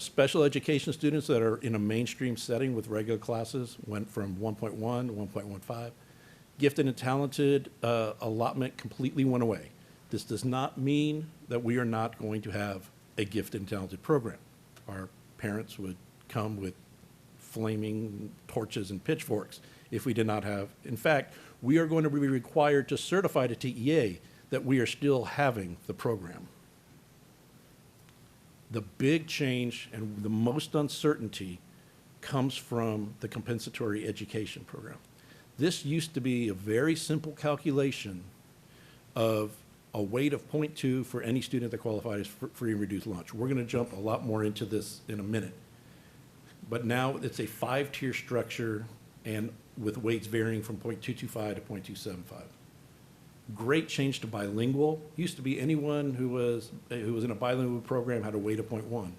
Special education students that are in a mainstream setting with regular classes went from 1.1 to 1.15. Gifted and talented allotment completely went away. This does not mean that we are not going to have a gifted and talented program. Our parents would come with flaming torches and pitchforks if we did not have. In fact, we are going to be required to certify to TEA that we are still having the program. The big change and the most uncertainty comes from the compensatory education program. This used to be a very simple calculation of a weight of 0.2 for any student that qualifies for free and reduced lunch. We're going to jump a lot more into this in a minute. But now it's a 5-tier structure and with weights varying from 0.225 to 0.275. Great change to bilingual. Used to be anyone who was in a bilingual program had a weight of 0.1.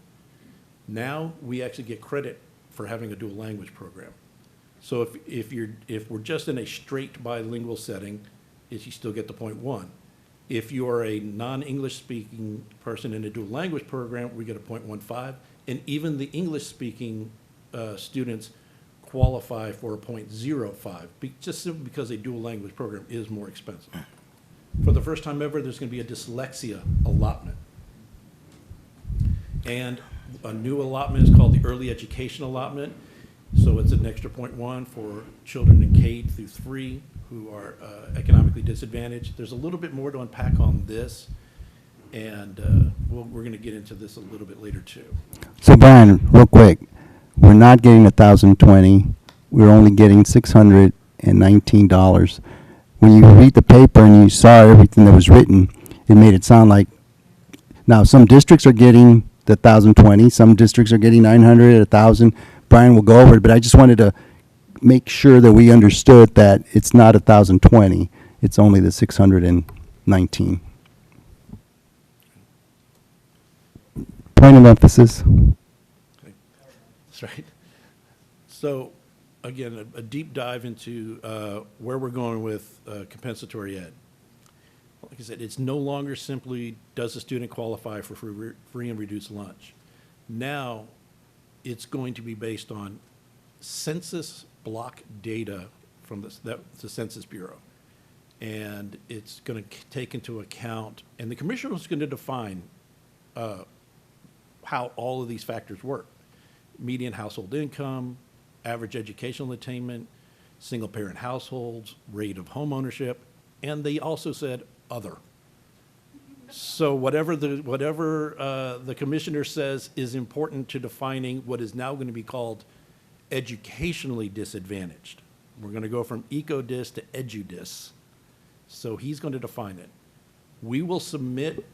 Now we actually get credit for having a dual language program. So if we're just in a straight bilingual setting, you still get the 0.1. If you are a non-English speaking person in a dual language program, we get a 0.15. And even the English speaking students qualify for a 0.05, just simply because a dual language program is more expensive. For the first time ever, there's going to be a dyslexia allotment. And a new allotment is called the early education allotment. So it's an extra 0.1 for children in K through 3 who are economically disadvantaged. There's a little bit more to unpack on this, and we're going to get into this a little bit later too. So Brian, real quick, we're not getting 1,020. We're only getting $619. When you read the paper and you saw everything that was written, it made it sound like, now some districts are getting the 1,020, some districts are getting 900, 1,000. Brian will go over it, but I just wanted to make sure that we understood that it's not 1,020. It's only the 619. Point of emphasis. Okay. That's right. So, again, a deep dive into where we're going with compensatory ed. Like I said, it's no longer simply, does the student qualify for free and reduced lunch? Now, it's going to be based on census block data from the Census Bureau. And it's going to take into account, and the commissioner is going to define how all of these factors work. Median household income, average educational attainment, single-parent households, rate of home ownership, and they also said other. So whatever the commissioner says is important to defining what is now going to be called educationally disadvantaged. We're going to go from EcoDis to EduDis. So he's going to define it. We will submit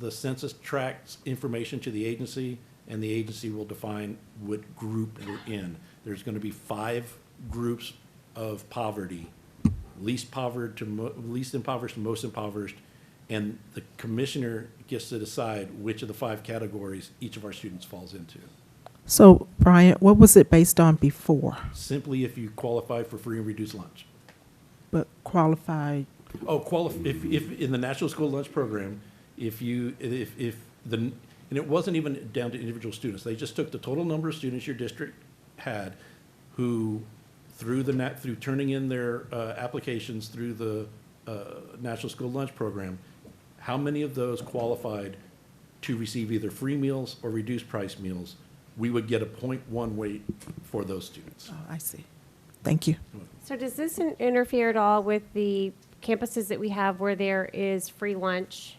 the census tract information to the agency, and the agency will define what group we're in. There's going to be 5 groups of poverty, least impoverished to most impoverished, and the commissioner gets to decide which of the 5 categories each of our students falls into. So, Brian, what was it based on before? Simply if you qualify for free and reduced lunch. But qualified, If in the National School Lunch Program, and it wasn't even down to individual students. They just took the total number of students your district had who, through turning in their applications through the National School Lunch Program, how many of those qualified to receive either free meals or reduced price meals. We would get a 0.1 weight for those students. oh, I see. Thank you. So does this interfere at all with the campuses that we have where there is free lunch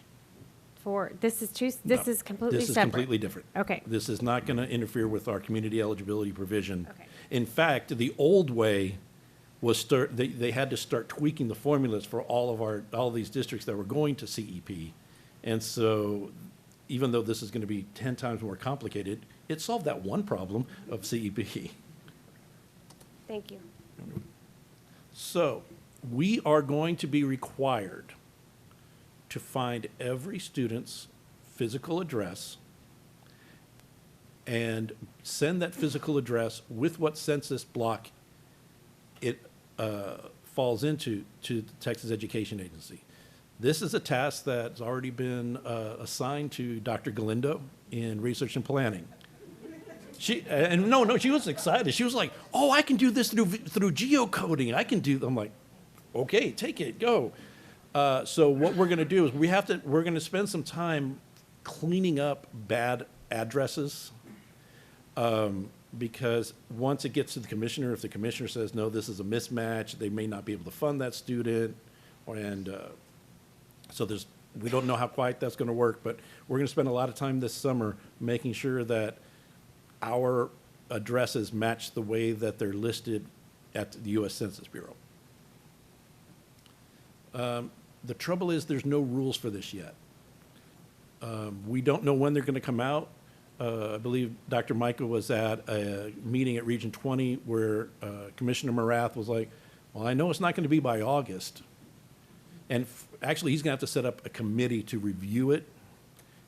for, this is No, completely separate? This is completely different. Okay. This is not going to interfere with our community eligibility provision. Okay. In fact, the old way was they had to start tweaking the formulas for all these districts that were going to CEP. And so even though this is going to be 10 times more complicated, it solved that one problem of CEP. Thank you. So we are going to be required to find every student's physical address and send that physical address with what census block it falls into to the Texas Education Agency. This is a task that's already been assigned to Dr. Galindo in research and planning. She was excited. She was like, "Oh, I can do this through geocoding. I can do." I'm like, "Okay, take it, go." So what we're going to do is we're going to spend some time cleaning up bad addresses, because once it gets to the commissioner, if the commissioner says, no, this is a mismatch, they may not be able to fund that student. So we don't know how quite that's going to work, but we're going to spend a lot of time this summer making sure that our addresses match the way that they're listed at the U.S. Census Bureau. The trouble is there's no rules for this yet. We don't know when they're going to come out. I believe Dr. Micah was at a meeting at Region 20 where Commissioner Morath was like, well, I know it's not going to be by August. And actually, he's going to have to set up a committee to review it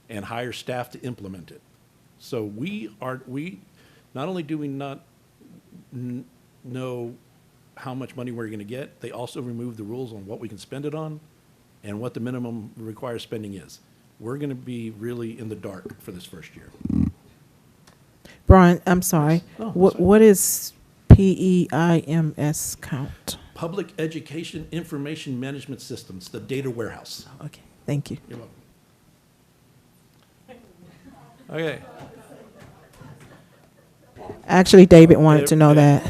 and hire staff to implement it. So not only do we not know how much money we're going to get, they also remove the rules on what we can spend it on and what the minimum required spending is. We're going to be really in the dark for this first year. Brian, I'm sorry. Oh, What is PEIMS count? Public Education Information Management Systems, the data warehouse. Okay, thank you. You're welcome. Okay. Actually, David wanted to know that.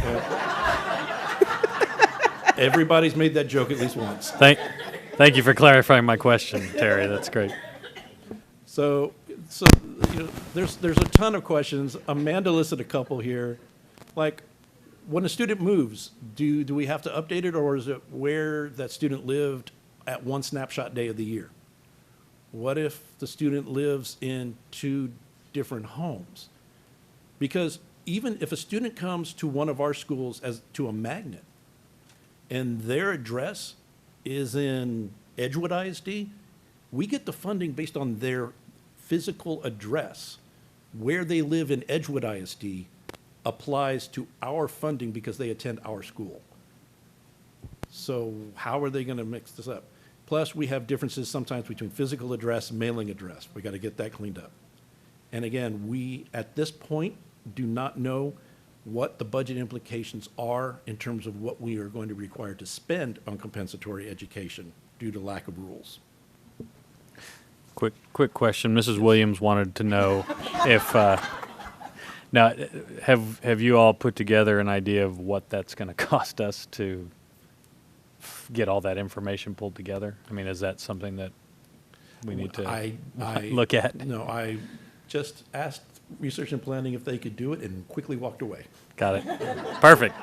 Everybody's made that joke at least once. Thank you for clarifying my question, Terry. That's great. So there's a ton of questions. Amanda listed a couple here. Like, when a student moves, do we have to update it, or is it where that student lived at one snapshot day of the year? What if the student lives in 2 different homes? Because even if a student comes to one of our schools as to a magnet, and their address is in Edgewood ISD, we get the funding based on their physical address. Where they live in Edgewood ISD applies to our funding because they attend our school. So how are they going to mix this up? Plus, we have differences sometimes between physical address and mailing address. We got to get that cleaned up. And again, we, at this point, do not know what the budget implications are in terms of what we are going to be required to spend on compensatory education due to lack of rules. Quick question. Mrs. Williams wanted to know if now have you all put together an idea of what that's going to cost us to get all that information pulled together? I mean, is that something that we need to look at? No, I just asked research and planning if they could do it and quickly walked away. Got it. Perfect.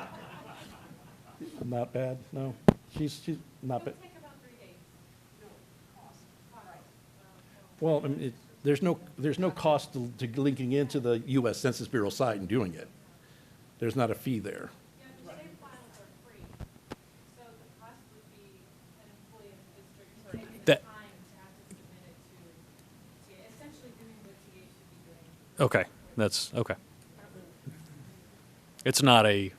Not bad, no. She's not bad. Well, I mean, there's no cost to linking into the U.S. Census Bureau site and doing it. There's not a fee there. Yeah, the same files are free, so the cost would be an employee of the district taking the That- time to have to submit it to TA, essentially doing what TA should be doing. Okay. That's okay. It's not a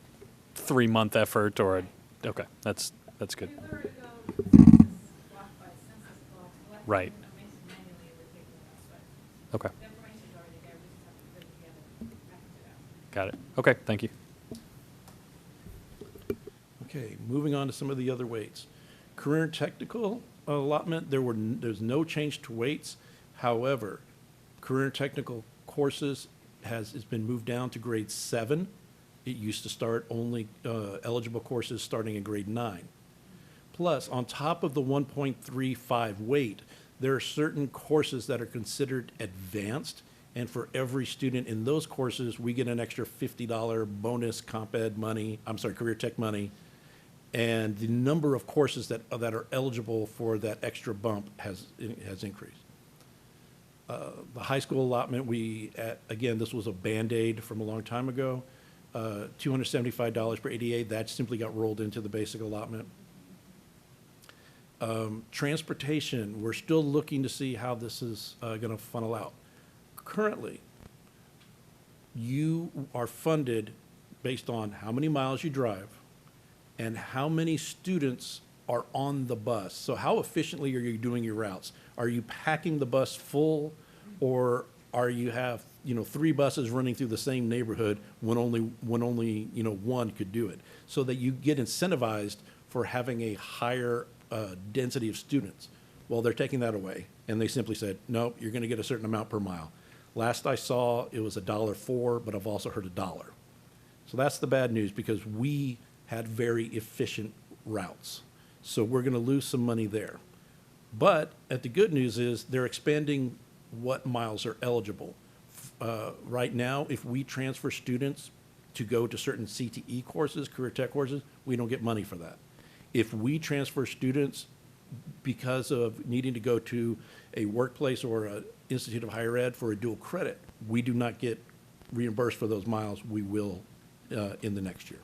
3-month effort or okay. That's good. If we were to go census block by census block, collect Right. information manually, it would take a while, but Okay. the information's already there, we just have to put it together, package it out. Got it. Okay. Thank you. Okay, moving on to some of the other weights. Career and technical allotment, there's no change to weights. However, career and technical courses has been moved down to grade 7. It used to start only eligible courses starting in grade 9. Plus, on top of the 1.35 weight, There are certain courses that are considered advanced, and for every student in those courses, we get an extra $50 bonus comp ed money, I'm sorry, career tech money. And the number of courses that are eligible for that extra bump has increased. The high school allotment, again, this was a Band-Aid from a long time ago. $275 per ADA, that simply got rolled into the basic allotment. Transportation, we're still looking to see how this is going to funnel out. Currently, you are funded based on how many miles you drive and how many students are on the bus. So how efficiently are you doing your routes? Are you packing the bus full, or are you have 3 buses running through the same neighborhood when only one could do it? So that you get incentivized for having a higher density of students. Well, they're taking that away, and they simply said, no, you're going to get a certain amount per mile. Last I saw, it was $1.04, but I've also heard $1. So that's the bad news, because we had very efficient routes. So we're going to lose some money there. But the good news is they're expanding what miles are eligible. Right now, if we transfer students to go to certain CTE courses, career tech courses, we don't get money for that. If we transfer students because of needing to go to a workplace or an institute of higher ed for a dual credit, we do not get reimbursed for those miles. We will in the next year.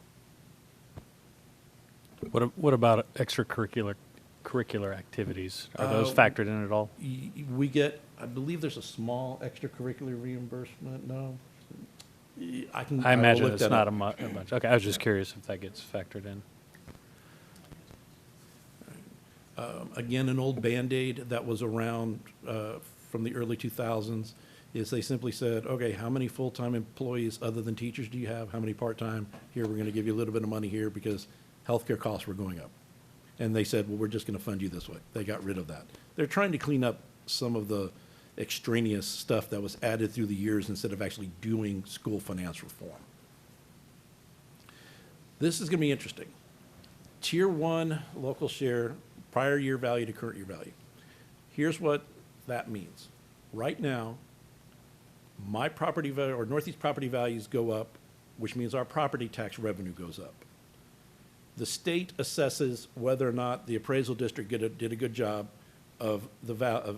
What about extracurricular activities? Are those factored in at all? We get, I believe there's a small extracurricular reimbursement. No, I will imagine look it's that not up. a much. Okay, I was just curious if that gets factored in. Again, an old Band-Aid that was around from the early 2000s is they simply said, okay, how many full-time employees other than teachers do you have? How many part-time? Here, we're going to give you a little bit of money here because healthcare costs were going up. And they said, well, we're just going to fund you this way. They got rid of that. They're trying to clean up some of the extraneous stuff that was added through the years instead of actually doing school finance reform. This is going to be interesting. Tier 1 local share, prior year value to current year value. Here's what that means. Right now, my property value or Northeast property values go up, which means our property tax revenue goes up. The state assesses whether or not the appraisal district did a good job of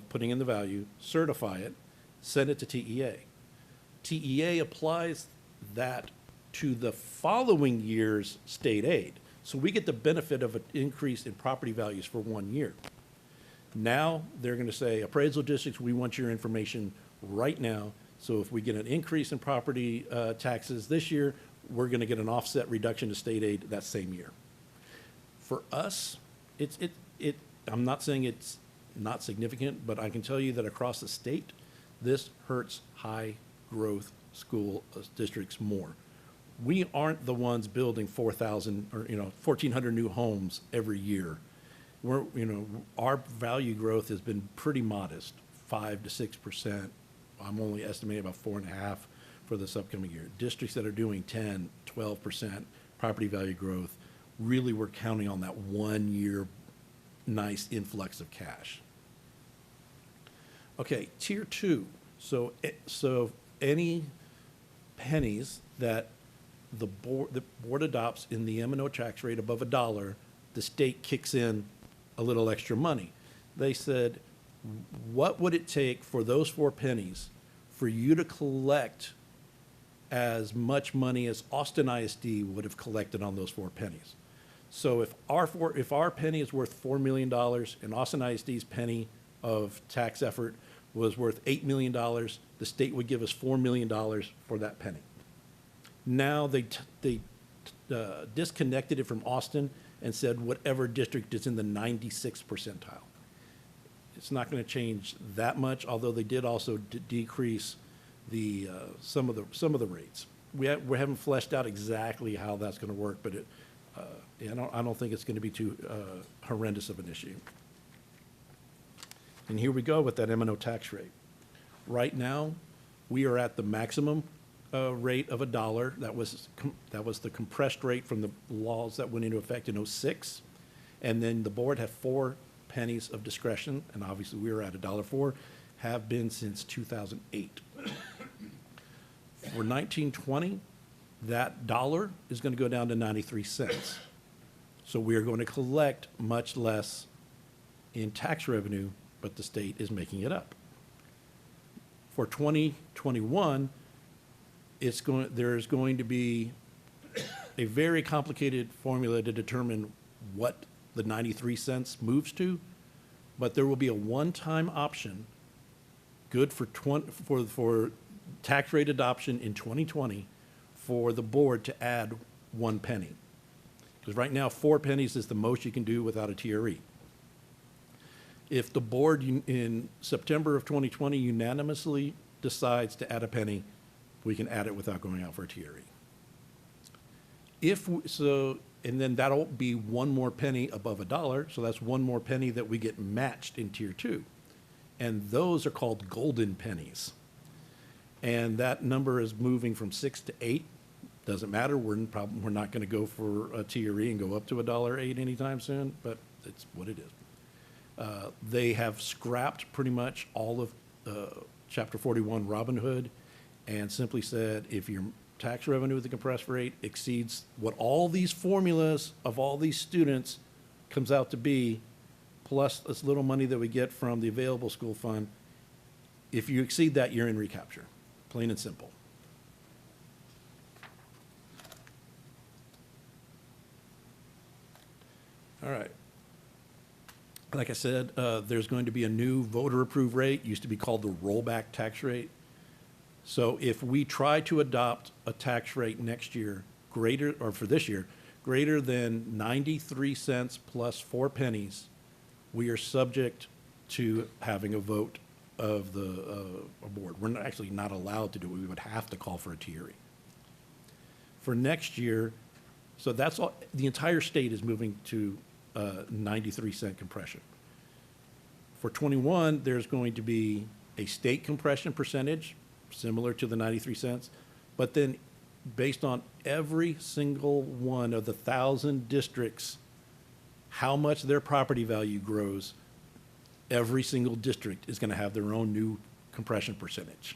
putting in the value, certify it, send it to TEA. TEA applies that to the following year's state aid. So we get the benefit of an increase in property values for 1 year. Now they're going to say, appraisal districts, we want your information right now. So if we get an increase in property taxes this year, we're going to get an offset reduction to state aid that same year. For us, I'm not saying it's not significant, but I can tell you that across the state, this hurts high growth school districts more. We aren't the ones building 4,000 or 1,400 new homes every year. Our value growth has been pretty modest, 5 to 6%. I'm only estimating about 4.5% for this upcoming year. Districts that are doing 10, 12% property value growth, really we're counting on that 1 year nice influx of cash. Okay, tier 2. So any pennies that the board adopts in the M&O tax rate above $1, the state kicks in a little extra money. They said, what would it take for those 4 pennies for you to collect as much money as Austin ISD would have collected on those 4 pennies? So if our penny is worth $4 million and Austin ISD's penny of tax effort was worth $8 million, the state would give us $4 million for that penny. Now they disconnected it from Austin and said whatever district is in the 96th percentile. It's not going to change that much, although they did also decrease the some of the rates. We haven't fleshed out exactly how that's going to work, but I don't think it's going to be too horrendous of an issue. And here we go with that M&O tax rate. Right now, we are at the maximum rate of $1. That was the compressed rate from the laws that went into effect in 2006. And then the board had 4 pennies of discretion, and obviously we are at $1.04, have been since 2008. For 1920, that dollar is going to go down to 93 cents. So we are going to collect much less in tax revenue, but the state is making it up. For 2021, there's going to be a very complicated formula to determine what the 93 cents moves to, but there will be a one-time option good for tax rate adoption in 2020 for the board to add 1 penny. Because right now, 4 pennies is the most you can do without a TRE. If the board in September of 2020 unanimously decides to add a penny, we can add it without going out for a TRE. And then that'll be 1 more penny above $1, so that's 1 more penny that we get matched in Tier 2. And those are called golden pennies. And that number is moving from 6 to 8. Doesn't matter, we're not going to go for a TRE and go up to $1.08 anytime soon, but it's what it is. They have scrapped pretty much all of Chapter 41 Robin Hood and simply said, if your tax revenue with the compressed rate exceeds what all these formulas of all these students comes out to be, plus this little money that we get from the available school fund, if you exceed that, you're in recapture, plain and simple. All right. Like I said, there's going to be a new voter-approved rate, used to be called the rollback tax rate. So if we try to adopt a tax rate next year for this year, greater than 93 cents plus 4 pennies, we are subject to having a vote of the board. We're actually not allowed to do it. We would have to call for a TRE. For next year, so that's all, the entire state is moving to 93-cent compression. For 21, there's going to be a state compression percentage, similar to the 93 cents, but then based on every single one of the 1,000 districts, how much their property value grows, every single district is going to have their own new compression percentage.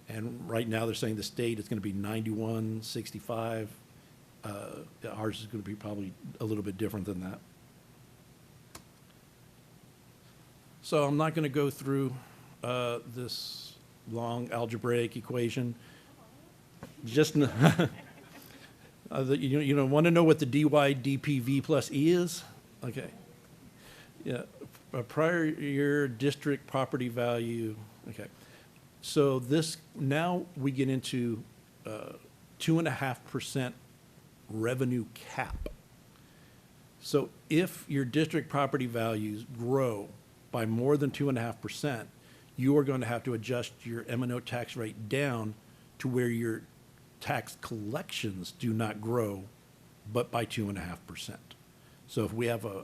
And right now they're saying the state is going to be 91.65. Ours is going to be probably a little bit different than that. So I'm not going to go through this long algebraic equation. Just you want to know what the dy dp v plus e is? Okay. Yeah. A prior year district property value. Okay. So this, now we get into 2.5% revenue cap. So if your district property values grow by more than 2.5%, you are going to have to adjust your M&O tax rate down to where your tax collections do not grow, but by 2.5%. So if we have we're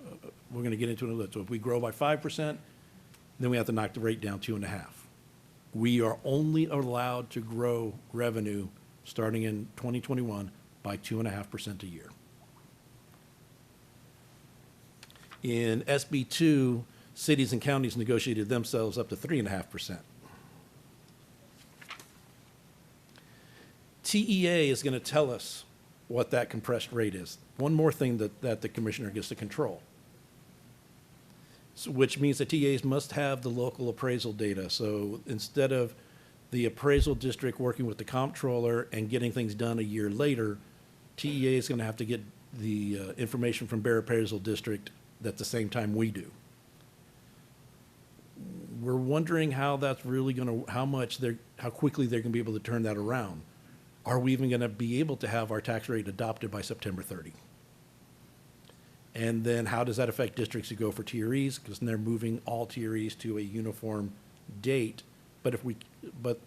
going to get into it a little. So if we grow by 5%, then we have to knock the rate down 2.5. We are only allowed to grow revenue starting in 2021 by 2.5% a year. In SB2, cities and counties negotiated themselves up to 3.5%. TEA is going to tell us what that compressed rate is. One more thing that the commissioner gets to control, so, which means that TEAs must have the local appraisal data. So instead of the appraisal district working with the comptroller and getting things done a year later, TEA is going to have to get the information from Bear Appraisal District at the same time we do. We're wondering how that's really going to, how quickly they're going to be able to turn that around. Are we even going to be able to have our tax rate adopted by September 30? And then how does that affect districts who go for TREs? Because they're moving all TREs to a uniform date. But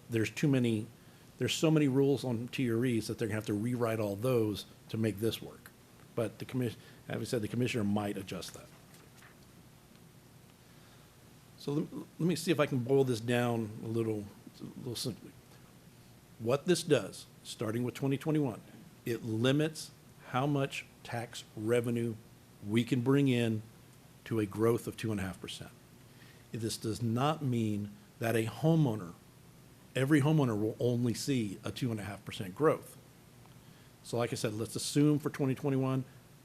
there's so many rules on TREs that they're going to have to rewrite all those to make this work. But having said, the commissioner might adjust that. So let me see if I can boil this down a little simply. What this does, starting with 2021, it limits how much tax revenue we can bring in to a growth of 2.5%. This does not mean that a homeowner, every homeowner will only see a 2.5% growth. So like I said, let's assume for 2021,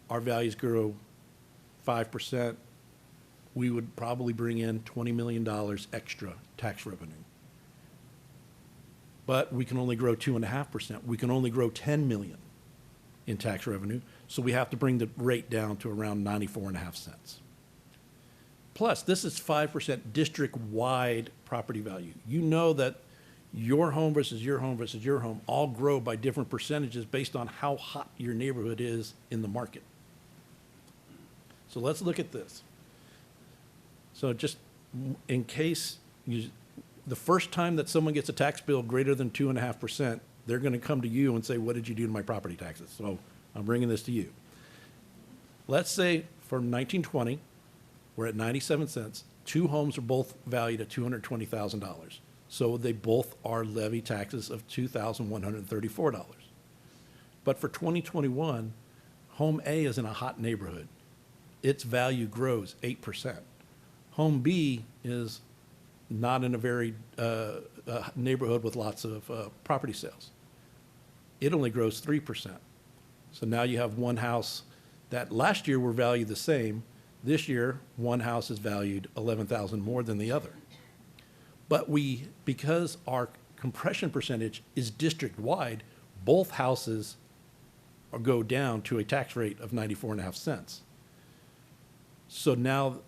our values grow 5%. We would probably bring in $20 million extra tax revenue. But we can only grow 2.5%. We can only grow 10 million in tax revenue, so we have to bring the rate down to around 94.5 cents. Plus, this is 5% district-wide property value. You know that your home versus your home versus your home all grow by different percentages based on how hot your neighborhood is in the market. So let's look at this. So just in case the first time that someone gets a tax bill greater than 2.5%, they're going to come to you and say, what did you do to my property taxes? So I'm bringing this to you. Let's say for 1920, we're at 97 cents. Two homes are both valued at $220,000. So they both are levy taxes of $2,134. But for 2021, home A is in a hot neighborhood. Its value grows 8%. Home B is not in a very neighborhood with lots of property sales. It only grows 3%. So now you have one house that last year were valued the same. This year, one house is valued $11,000 more than the other. But because our compression percentage is district-wide, both houses go down to a tax rate of 94.5 cents. So now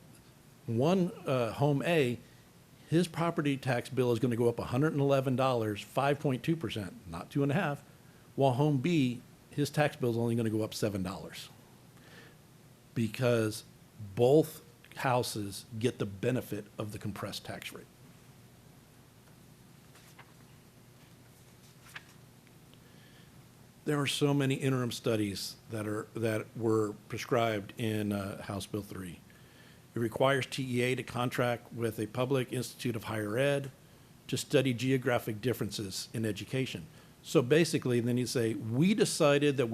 one home A, his property tax bill is going to go up $111, 5.2%, not 2.5, while home B, his tax bill is only going to go up $7 because both houses get the benefit of the compressed tax rate. There are so many interim studies that were prescribed in House Bill 3. It requires TEA to contract with a public institute of higher ed to study geographic differences in education. So basically, then you say, we decided that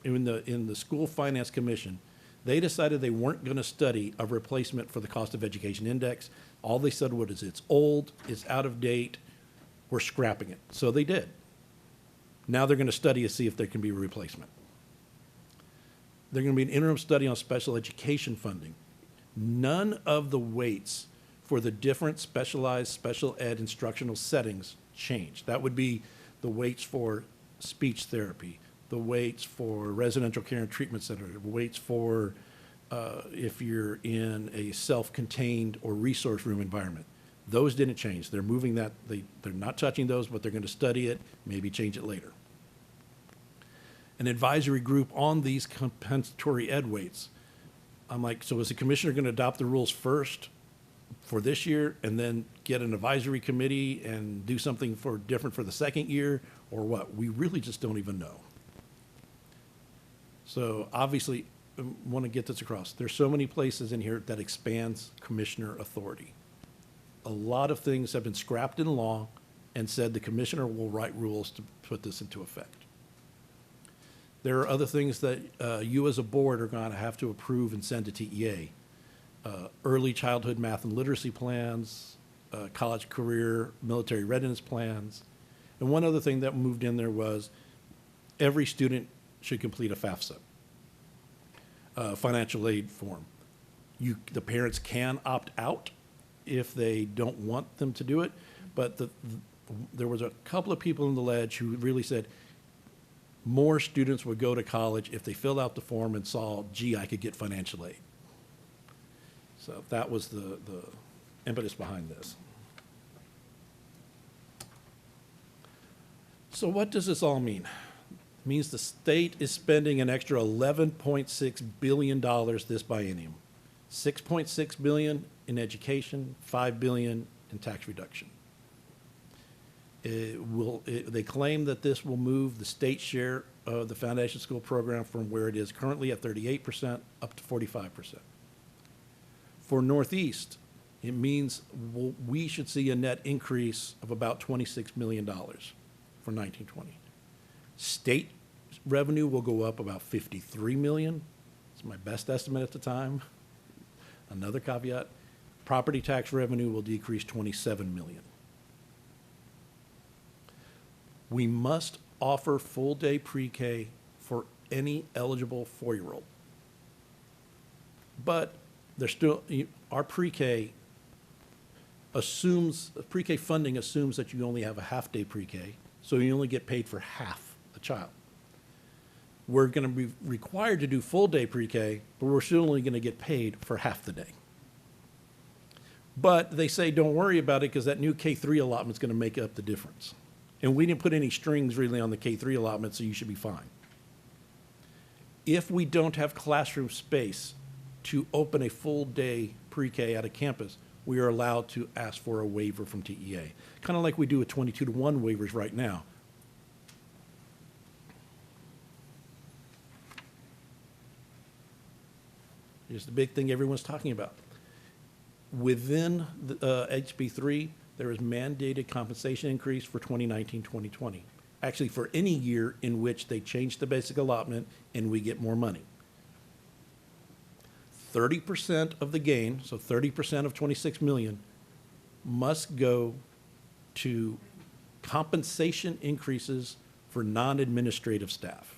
in the School Finance Commission, they decided they weren't going to study a replacement for the Cost of Education Index. All they said was, it's old, it's out of date, we're scrapping it. So they did. Now they're going to study to see if there can be a replacement. There's going to be an interim study on special education funding. None of the weights for the different specialized special ed instructional settings change. That would be the weights for speech therapy, the weights for residential care and treatment center, the weights for if you're in a self-contained or resource room environment. Those didn't change. They're moving that, they're not touching those, but they're going to study it, maybe change it later. An advisory group on these compensatory ed weights. I'm like, so is the commissioner going to adopt the rules first for this year and then get an advisory committee and do something different for the second year, or what? We really just don't even know. So obviously, I want to get this across. There's so many places in here that expands commissioner authority. A lot of things have been scrapped in law and said the commissioner will write rules to put this into effect. There are other things that you as a board are going to have to approve and send to TEA. Early childhood math and literacy plans, college career military readiness plans. And one other thing that moved in there was every student should complete a FAFSA, financial aid form. The parents can opt out if they don't want them to do it, but there was a couple of people in the ledge who really said more students would go to college if they filled out the form and saw, gee, I could get financial aid. So that was the impetus behind this. So what does this all mean? It means the state is spending an extra $11.6 billion this biennium. $6.6 billion in education, $5 billion in tax reduction. They claim that this will move the state share of the foundation school program from where it is currently at 38% up to 45%. For Northeast, it means we should see a net increase of about $26 million for 1920. State revenue will go up about $53 million. It's my best estimate at the time. Another caveat, property tax revenue will decrease 27 million. We must offer full-day pre-K for any eligible 4-year-old. But there's still, our pre-K funding assumes that you only have a half-day pre-K, so you only get paid for half the child. We're going to be required to do full-day pre-K, but we're still only going to get paid for half the day. But they say, don't worry about it because that new K3 allotment is going to make up the difference. And we didn't put any strings really on the K3 allotment, so you should be fine. If we don't have classroom space to open a full-day pre-K at a campus, we are allowed to ask for a waiver from TEA, kind of like we do with 22-to-1 waivers right now. Here's the big thing everyone's talking about. Within the HB3, there is mandated compensation increase for 2019-2020. Actually, for any year in which they change the basic allotment and we get more money. 30% of the gain, so 30% of 26 million, must go to compensation increases for non-administrative staff.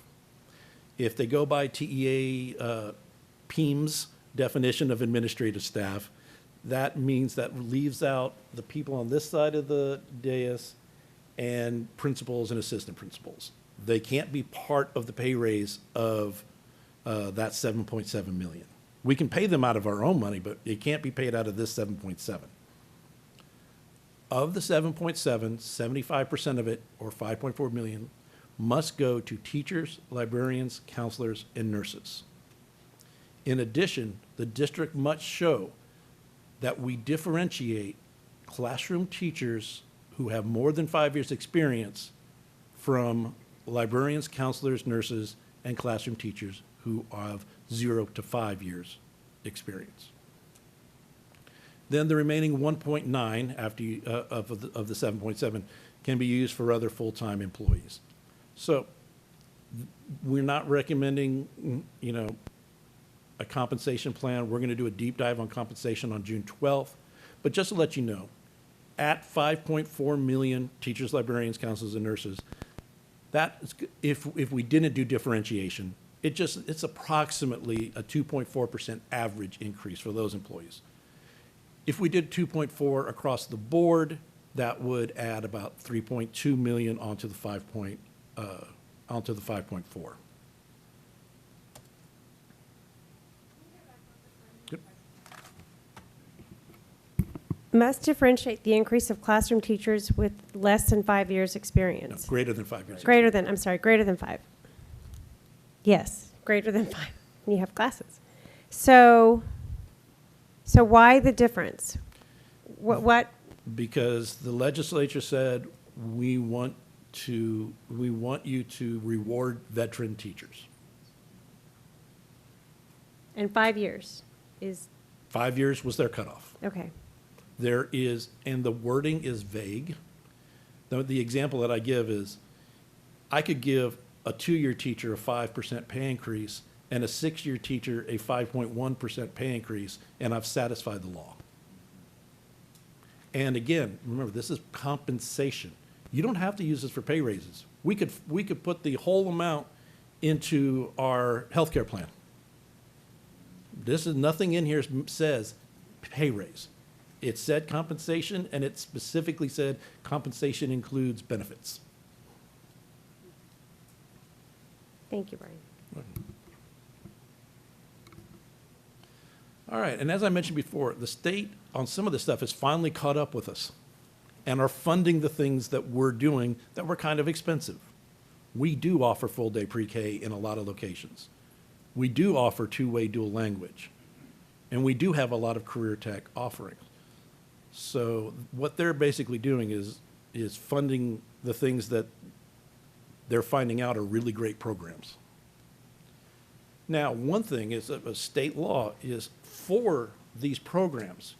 If they go by TEA PEM's definition of administrative staff, that means that leaves out the people on this side of the dais and principals and assistant principals. They can't be part of the pay raise of that 7.7 million. We can pay them out of our own money, but it can't be paid out of this 7.7. Of the 7.7, 75% of it, or 5.4 million, must go to teachers, librarians, counselors, and nurses. In addition, the district must show that we differentiate classroom teachers who have more than 5 years' experience from librarians, counselors, nurses, and classroom teachers who have 0 to 5 years' experience. Then the remaining 1.9 after of the 7.7 can be used for other full-time employees. So we're not recommending, a compensation plan. We're going to do a deep dive on compensation on June 12th. But just to let you know, at 5.4 million teachers, librarians, counselors, and nurses, that is, if we didn't do differentiation, it's approximately a 2.4% average increase for those employees. If we did 2.4 across the board, that would add about 3.2 million onto the 5.4. Must differentiate the increase of classroom teachers with less than 5 years' No, experience. greater than 5 years. Greater than 5. Yes, greater than 5. You have classes. So why the difference? What? Because the legislature said we want you to reward veteran teachers. And 5 years is, 5 years was their cutoff. okay. There is, and the wording is vague. The example that I give is, I could give a 2-year teacher a 5% pay increase and a 6-year teacher a 5.1% pay increase, and I've satisfied the law. And again, remember, this is compensation. You don't have to use this for pay raises. We could put the whole amount into our healthcare plan. This is, nothing in here says pay raise. It said compensation, and it specifically said compensation includes benefits. Thank you, Brian. All right, and as I mentioned before, the state on some of this stuff has finally caught up with us and are funding the things that we're doing that were kind of expensive. We do offer full-day pre-K in a lot of locations. We do offer two-way dual language, and we do have a lot of career tech offerings. So what they're basically doing is funding the things that they're finding out are really great programs. Now, one thing is that a state law is for these programs.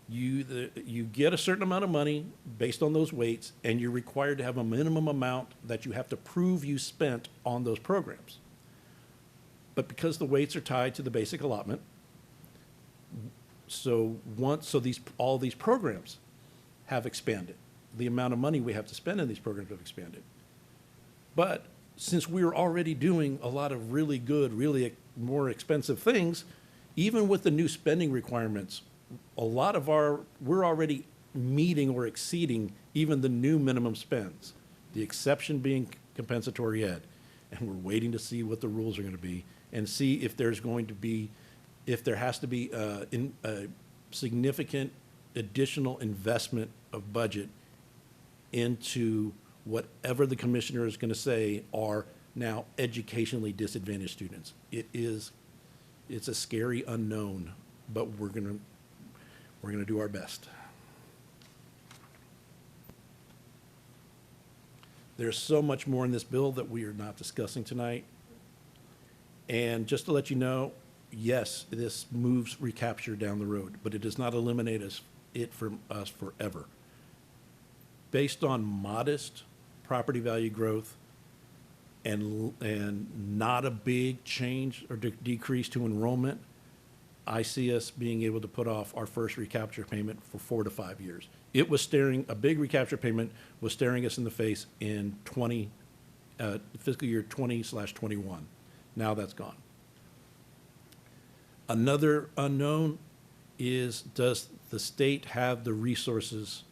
You get a certain amount of money based on those weights, and you're required to have a minimum amount that you have to prove you spent on those programs. But because the weights are tied to the basic allotment, So all these programs have expanded. The amount of money we have to spend in these programs have expanded. But since we're already doing a lot of really good, really more expensive things, even with the new spending requirements, we're already meeting or exceeding even the new minimum spends, the exception being compensatory ed. And we're waiting to see what the rules are going to be and see if there has to be a significant additional investment of budget into whatever the commissioner is going to say are now educationally disadvantaged students. It's a scary unknown, but we're going to do our best. There's so much more in this bill that we are not discussing tonight. And just to let you know, yes, this moves recapture down the road, but it does not eliminate it from us forever. Based on modest property value growth and not a big change or decrease to enrollment, I see us being able to put off our first recapture payment for 4 to 5 years. A big recapture payment was staring us in the face in fiscal year 20/21. Now that's gone. Another unknown is, does the state have the resources,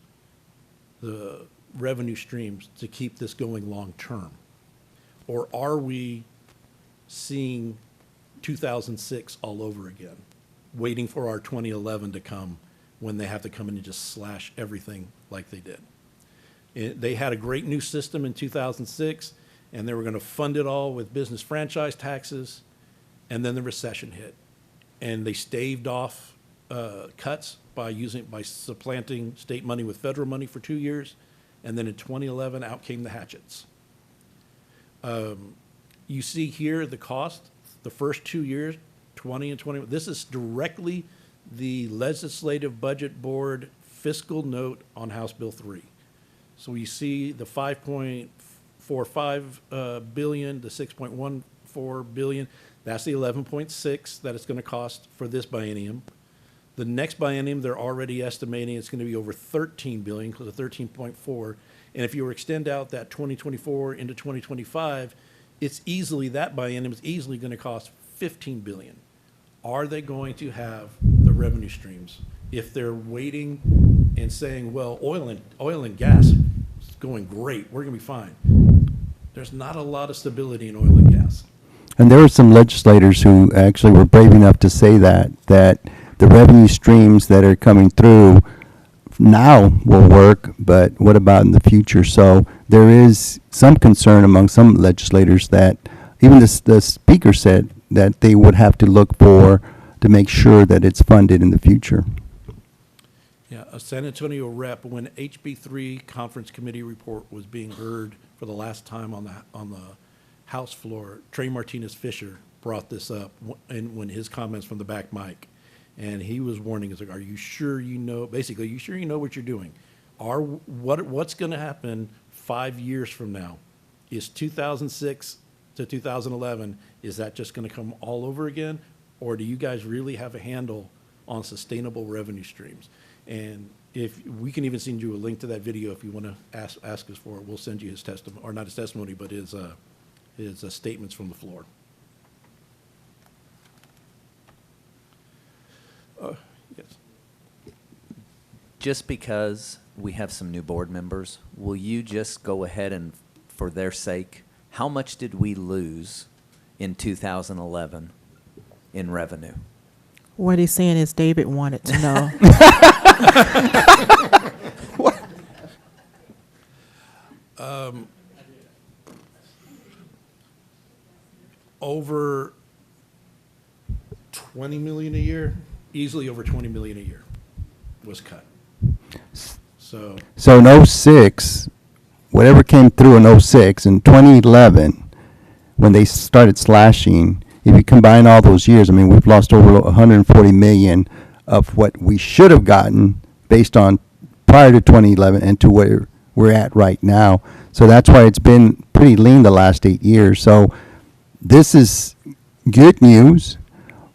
the revenue streams to keep this going long term? Or are we seeing 2006 all over again, waiting for our 2011 to come when they have to come in and just slash everything like they did? They had a great new system in 2006, and they were going to fund it all with business franchise taxes, and then the recession hit. And they staved off cuts by supplanting state money with federal money for 2 years, and then in 2011, out came the hatchets. You see here the cost, the first 2 years, 20 and 21. This is directly the Legislative Budget Board fiscal note on House Bill 3. So you see the 5.45 billion, the 6.14 billion. That's the 11.6 that it's going to cost for this biennium. The next biennium, they're already estimating it's going to be over 13 billion because of 13.4. And if you extend out that 2024 into 2025, that biennium is easily going to cost 15 billion. Are they going to have the revenue streams? If they're waiting and saying, well, oil and gas is going great, we're going to be fine. There's not a lot of stability in oil and gas. And there were some legislators who actually were brave enough to say that the revenue streams that are coming through now will work, but what about in the future? So there is some concern among some legislators that even the speaker said that they would have to look to make sure that it's funded in the future. Yeah, a San Antonio rep, when HB3 conference committee report was being heard for the last time on the House floor, Trey Martinez Fisher brought this up when his comments from the back mic, and he was warning us, like, are you sure you know, basically, are you sure you know what you're doing? What's going to happen 5 years from now? Is 2006 to 2011, is that just going to come all over again? Or do you guys really have a handle on sustainable revenue streams? And if we can even send you a link to that video if you want to ask us for it, we'll send you his testimony, or not his testimony, but his statements from the floor. Yes. Just because we have some new board members, will you just go ahead and, for their sake, how much did we lose in 2011 in revenue? What he's saying is David wanted to know. Over 20 million a year, easily over 20 million a year was cut. So in 06, whatever came through in 06, in 2011, when they started slashing, if you combine all those years, I mean, we've lost over 140 million of what we should have gotten based on prior to 2011 and to where we're at right now. So that's why it's been pretty lean the last 8 years. So this is good news,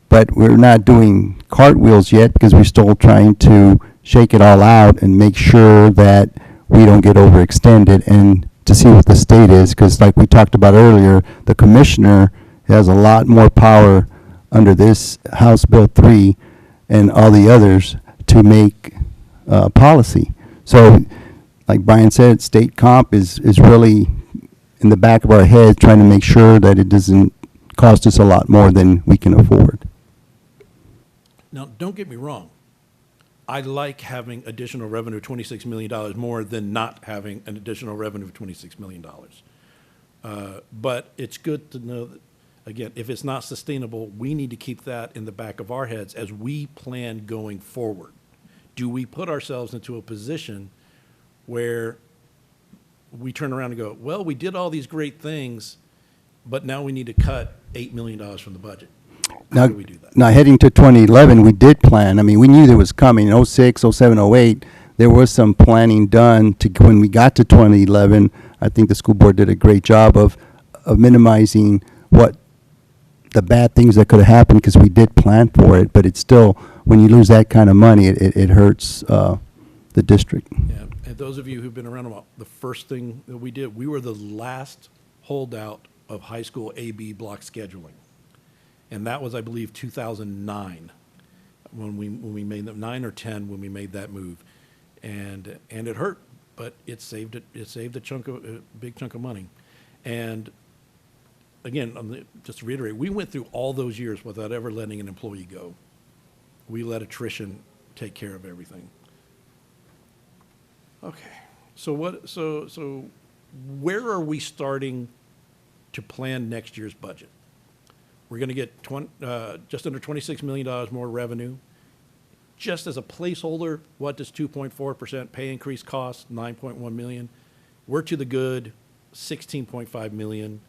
but we're not doing cartwheels yet because we're still trying to shake it all out and make sure that we don't get overextended and to see what the state is, because like we talked about earlier, the commissioner has a lot more power under this House Bill 3 and all the others to make policy. So like Brian said, state comp is really in the back of our head trying to make sure that it doesn't cost us a lot more than we can afford. Now, don't get me wrong. I like having additional revenue of $26 million more than not having an additional revenue of $26 million. But it's good to know that, again, if it's not sustainable, we need to keep that in the back of our heads as we plan going forward. Do we put ourselves into a position where we turn around and go, well, we did all these great things, but now we need to cut $8 million from the budget? How do we do that? Now, heading to 2011, we did plan. I mean, we knew there was coming. In 06, 07, 08, there was some planning done to when we got to 2011. I think the school board did a great job of minimizing what the bad things that could have happened because we did plan for it. But it's still, when you lose that kind of money, it hurts the district. Yeah, and those of you who've been around a while, the first thing that we did, we were the last holdout of high school AB block scheduling. And that was, I believe, 2009 when we made them, 9 or 10 when we made that move, and it hurt, but it saved a big chunk of money. And again, just to reiterate, we went through all those years without ever letting an employee go. We let attrition take care of everything. Okay, so where are we starting to plan next year's budget? We're going to get just under $26 million more revenue. Just as a placeholder, what does 2.4% pay increase cost? $9.1 million. We're to the good, $16.5 million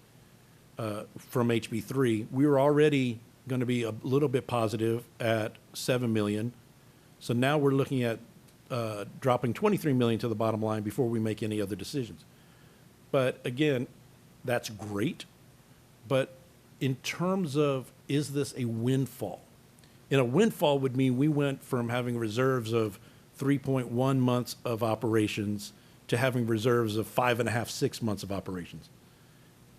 from HB3. We were already going to be a little bit positive at $7 million. So now we're looking at dropping $23 million to the bottom line before we make any other decisions. But again, that's great. But in terms of, is this a windfall? And a windfall would mean we went from having reserves of 3.1 months of operations to having reserves of 5.5, 6 months of operations.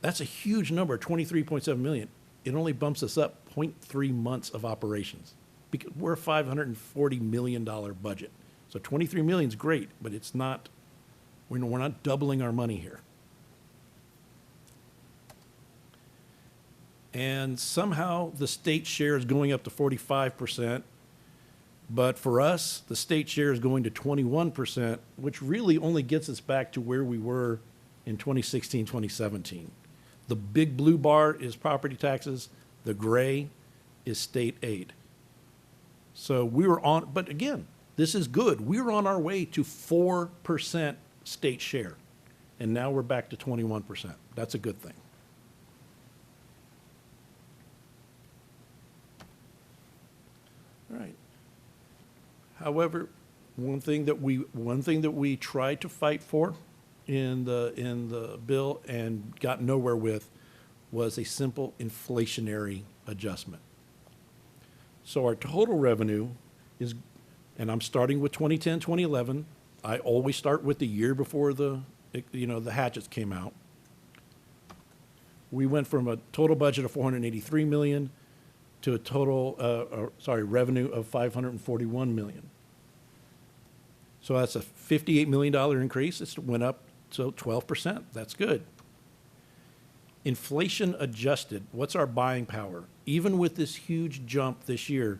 That's a huge number, 23.7 million. It only bumps us up 0.3 months of operations. Because we're a $540 million budget. So 23 million is great, but it's not, we're not doubling our money here. And somehow the state share is going up to 45%, but for us, the state share is going to 21%, which really only gets us back to where we were in 2016, 2017. The big blue bar is property taxes, the gray is state aid. So we were on, but again, this is good. We were on our way to 4% state share, and now we're back to 21%. That's a good thing. All right. However, one thing that we tried to fight for in the bill and got nowhere with was a simple inflationary adjustment. So our total revenue is, and I'm starting with 2010, 2011. I always start with the year before the hatchets came out. We went from a total budget of $483 million to a total, revenue of $541 million. So that's a $58 million increase. It went up to 12%. That's good. Inflation adjusted, what's our buying power? Even with this huge jump this year,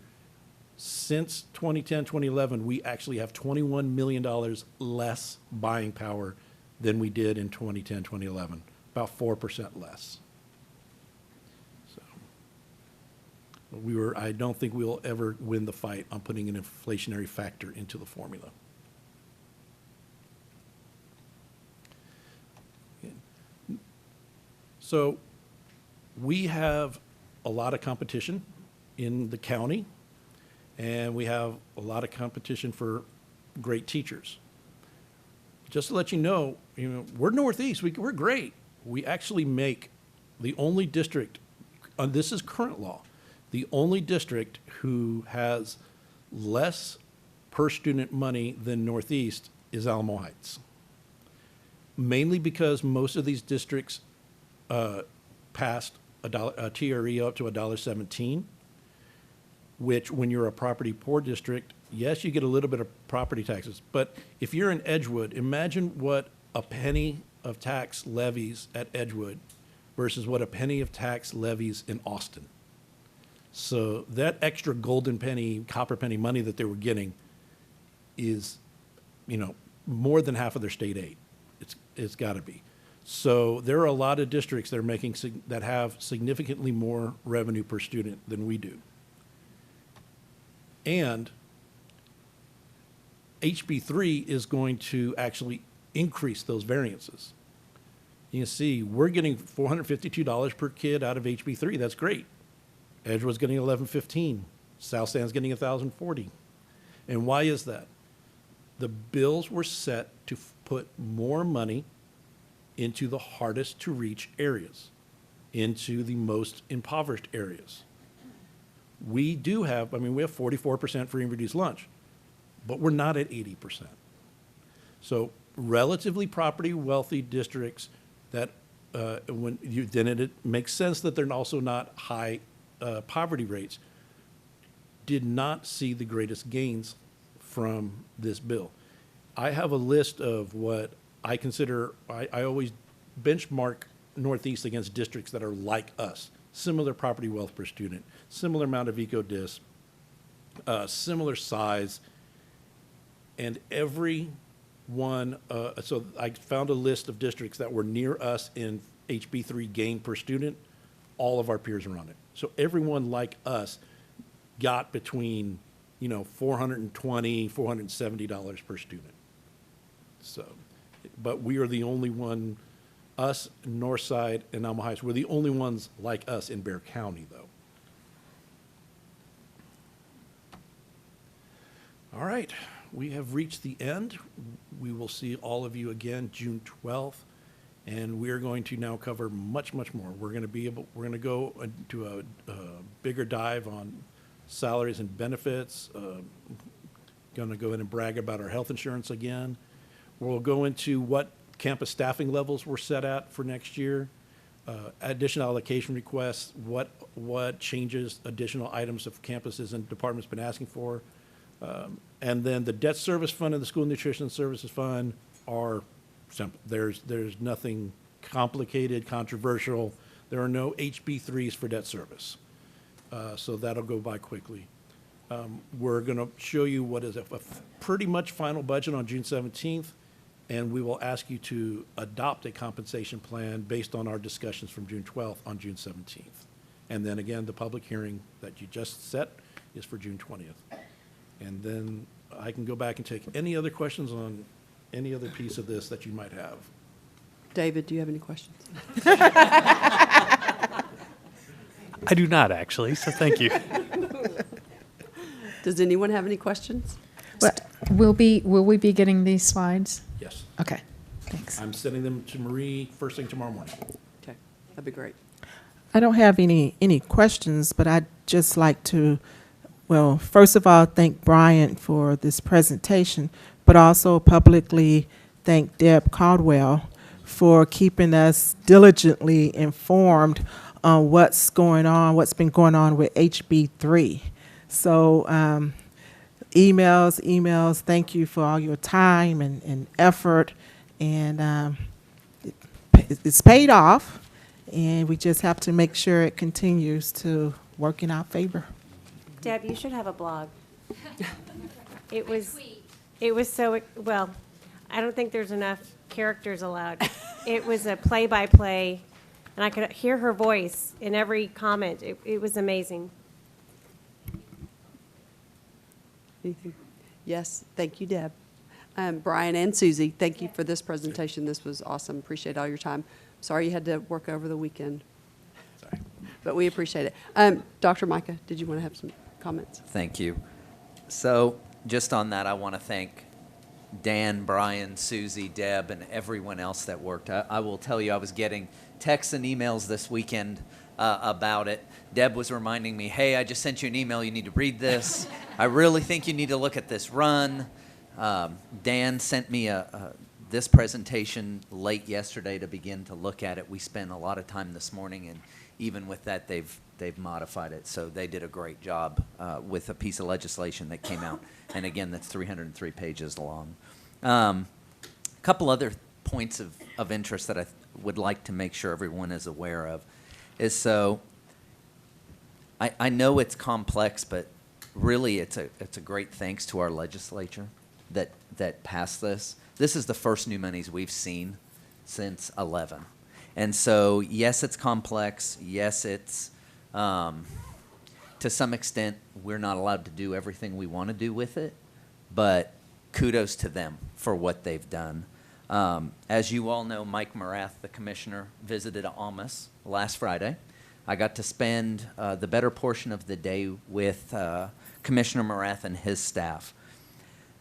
since 2010, 2011, we actually have $21 million less buying power than we did in 2010, 2011, about 4% less. I don't think we'll ever win the fight on putting an inflationary factor into the formula. So we have a lot of competition in the county, and we have a lot of competition for great teachers. Just to let you know, we're Northeast, we're great. We actually make the only district, this is current law, The only district who has less per student money than Northeast is Alamo Heights. Mainly because most of these districts passed a TRE up to $1.17, which when you're a property poor district, yes, you get a little bit of property taxes. But if you're in Edgewood, imagine what a penny of tax levies at Edgewood versus what a penny of tax levies in Austin. So that extra golden penny, copper penny money that they were getting is, more than half of their state aid. It's got to be. So there are a lot of districts that are that have significantly more revenue per student than we do. And HB3 is going to actually increase those variances. You can see we're getting $452 per kid out of HB3. That's great. Edgewood's getting $1,115. South Stand's getting $1,040. And why is that? The bills were set to put more money into the hardest to reach areas, into the most impoverished areas. We do have, we have 44% free and reduced lunch, but we're not at 80%. So relatively property wealthy districts that, then it makes sense that they're also not high poverty rates, did not see the greatest gains from this bill. I have a list of what I consider, I always benchmark Northeast against districts that are like us, similar property wealth per student, similar amount of eco-dis, similar size, and every one, so I found a list of districts that were near us in HB3 gain per student. All of our peers are on it. So everyone like us got between, $420, $470 per student. So, but we are the only one, us, Northside, and Alamo Heights, we're the only ones like us in Bexar County, though. All right, we have reached the end. We will see all of you again June 12th, and we are going to now cover much, much more. We're going to go into a bigger dive on salaries and benefits. Going to go in and brag about our health insurance again. We'll go into what campus staffing levels were set at for next year, additional allocation requests, what changes, additional items of campuses and departments been asking for. And then the debt service fund and the school nutrition services fund are simple. There's nothing complicated, controversial. There are no HB3s for debt service. So that'll go by quickly. We're going to show you what is a pretty much final budget on June 17th, and we will ask you to adopt a compensation plan based on our discussions from June 12th on June 17th. And then again, the public hearing that you just set is for June 20th. And then I can go back and take any other questions on any other piece of this that you might have. David, do you have any questions? I do not, actually, so thank you. Does anyone have any questions? Will we be getting these slides? Yes. Okay, thanks. I'm sending them to Marie first thing tomorrow morning. Okay, that'd be great. I don't have any questions, but I'd just like to, well, first of all, thank Brian for this presentation, but also publicly thank Deb Caldwell for keeping us diligently informed on what's been going on with HB3. So emails, thank you for all your time and effort, and it's paid off, and we just have to make sure it continues to work in our favor. Deb, you should have a blog. It was so, well, I don't think there's enough characters allowed. It was a play-by-play, and I could hear her voice in every comment. It was amazing. Anything? Yes, thank you, Deb. Brian and Susie, thank you for this presentation. This was awesome. Appreciate all your time. Sorry you had to work over the weekend, Sorry. but we appreciate it. Dr. Micah, did you want to have some comments? Thank you. So just on that, I want to thank Dan, Brian, Susie, Deb, and everyone else that worked. I will tell you, I was getting texts and emails this weekend about it. Deb was reminding me, hey, I just sent you an email. You need to read this. I really think you need to look at this run. Dan sent me this presentation late yesterday to begin to look at it. We spent a lot of time this morning, and even with that, they've modified it. So they did a great job with a piece of legislation that came out. And again, that's 303 pages long. A couple other points of interest that I would like to make sure everyone is aware of is I know it's complex, but really it's a great thanks to our legislature that passed this. This is the first new monies we've seen since 11. And so, yes, it's complex. Yes, it's, to some extent, we're not allowed to do everything we want to do with it, but kudos to them for what they've done. As you all know, Mike Morath, the commissioner, visited Almas last Friday. I got to spend the better portion of the day with Commissioner Morath and his staff.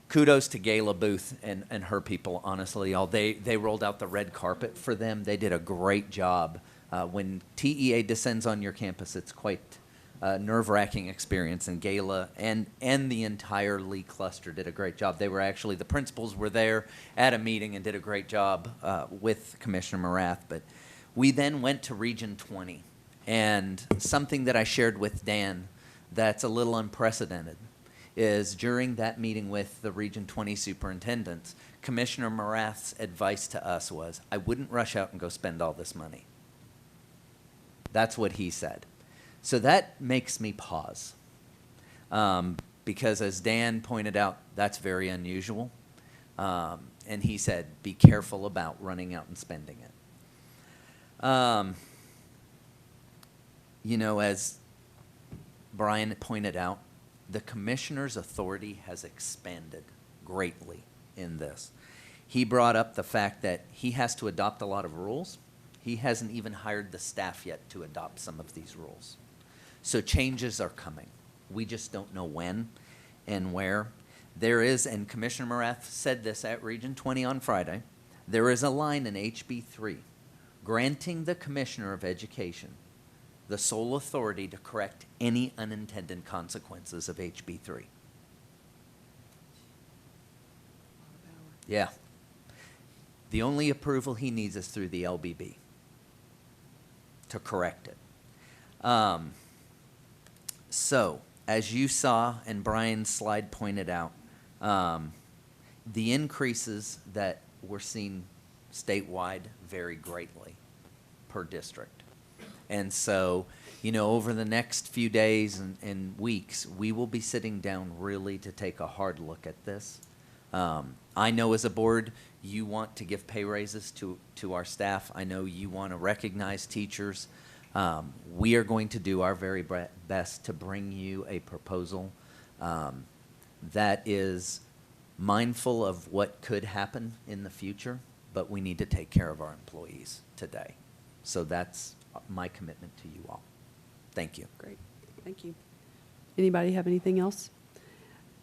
Kudos to Gayla Booth and her people, honestly. They rolled out the red carpet for them. They did a great job. When TEA descends on your campus, it's quite a nerve-wracking experience, and Gayla and the entire Lee cluster did a great job. The principals were there at a meeting and did a great job with Commissioner Morath. But we then went to Region 20, and something that I shared with Dan that's a little unprecedented is during that meeting with the Region 20 superintendents, Commissioner Morath's advice to us was, I wouldn't rush out and go spend all this money. That's what he said. So that makes me pause. Because as Dan pointed out, that's very unusual. And he said, be careful about running out and spending it. You know, as Brian pointed out, the commissioner's authority has expanded greatly in this. He brought up the fact that he has to adopt a lot of rules. He hasn't even hired the staff yet to adopt some of these rules. So changes are coming. We just don't know when and where. There is, and Commissioner Morath said this at Region 20 on Friday, there is a line in HB 3 granting the Commissioner of Education the sole authority to correct any unintended consequences of HB 3. Yeah. The only approval he needs is through the LBB to correct it. So, as you saw and Brian's slide pointed out, the increases that we're seeing statewide vary greatly per district. And so, you know, over the next few days and weeks, we will be sitting down really to take a hard look at this. I know as a board, you want to give pay raises to our staff. I know you want to recognize teachers. We are going to do our very best to bring you a proposal that is mindful of what could happen in the future, but we need to take care of our employees today. So that's my commitment to you all. Thank you. Great. Thank you. Anybody have anything else?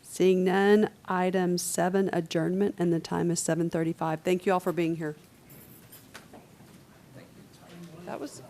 Seeing none, item 7, adjournment, and the time is 7:35. Thank you all for being here. That was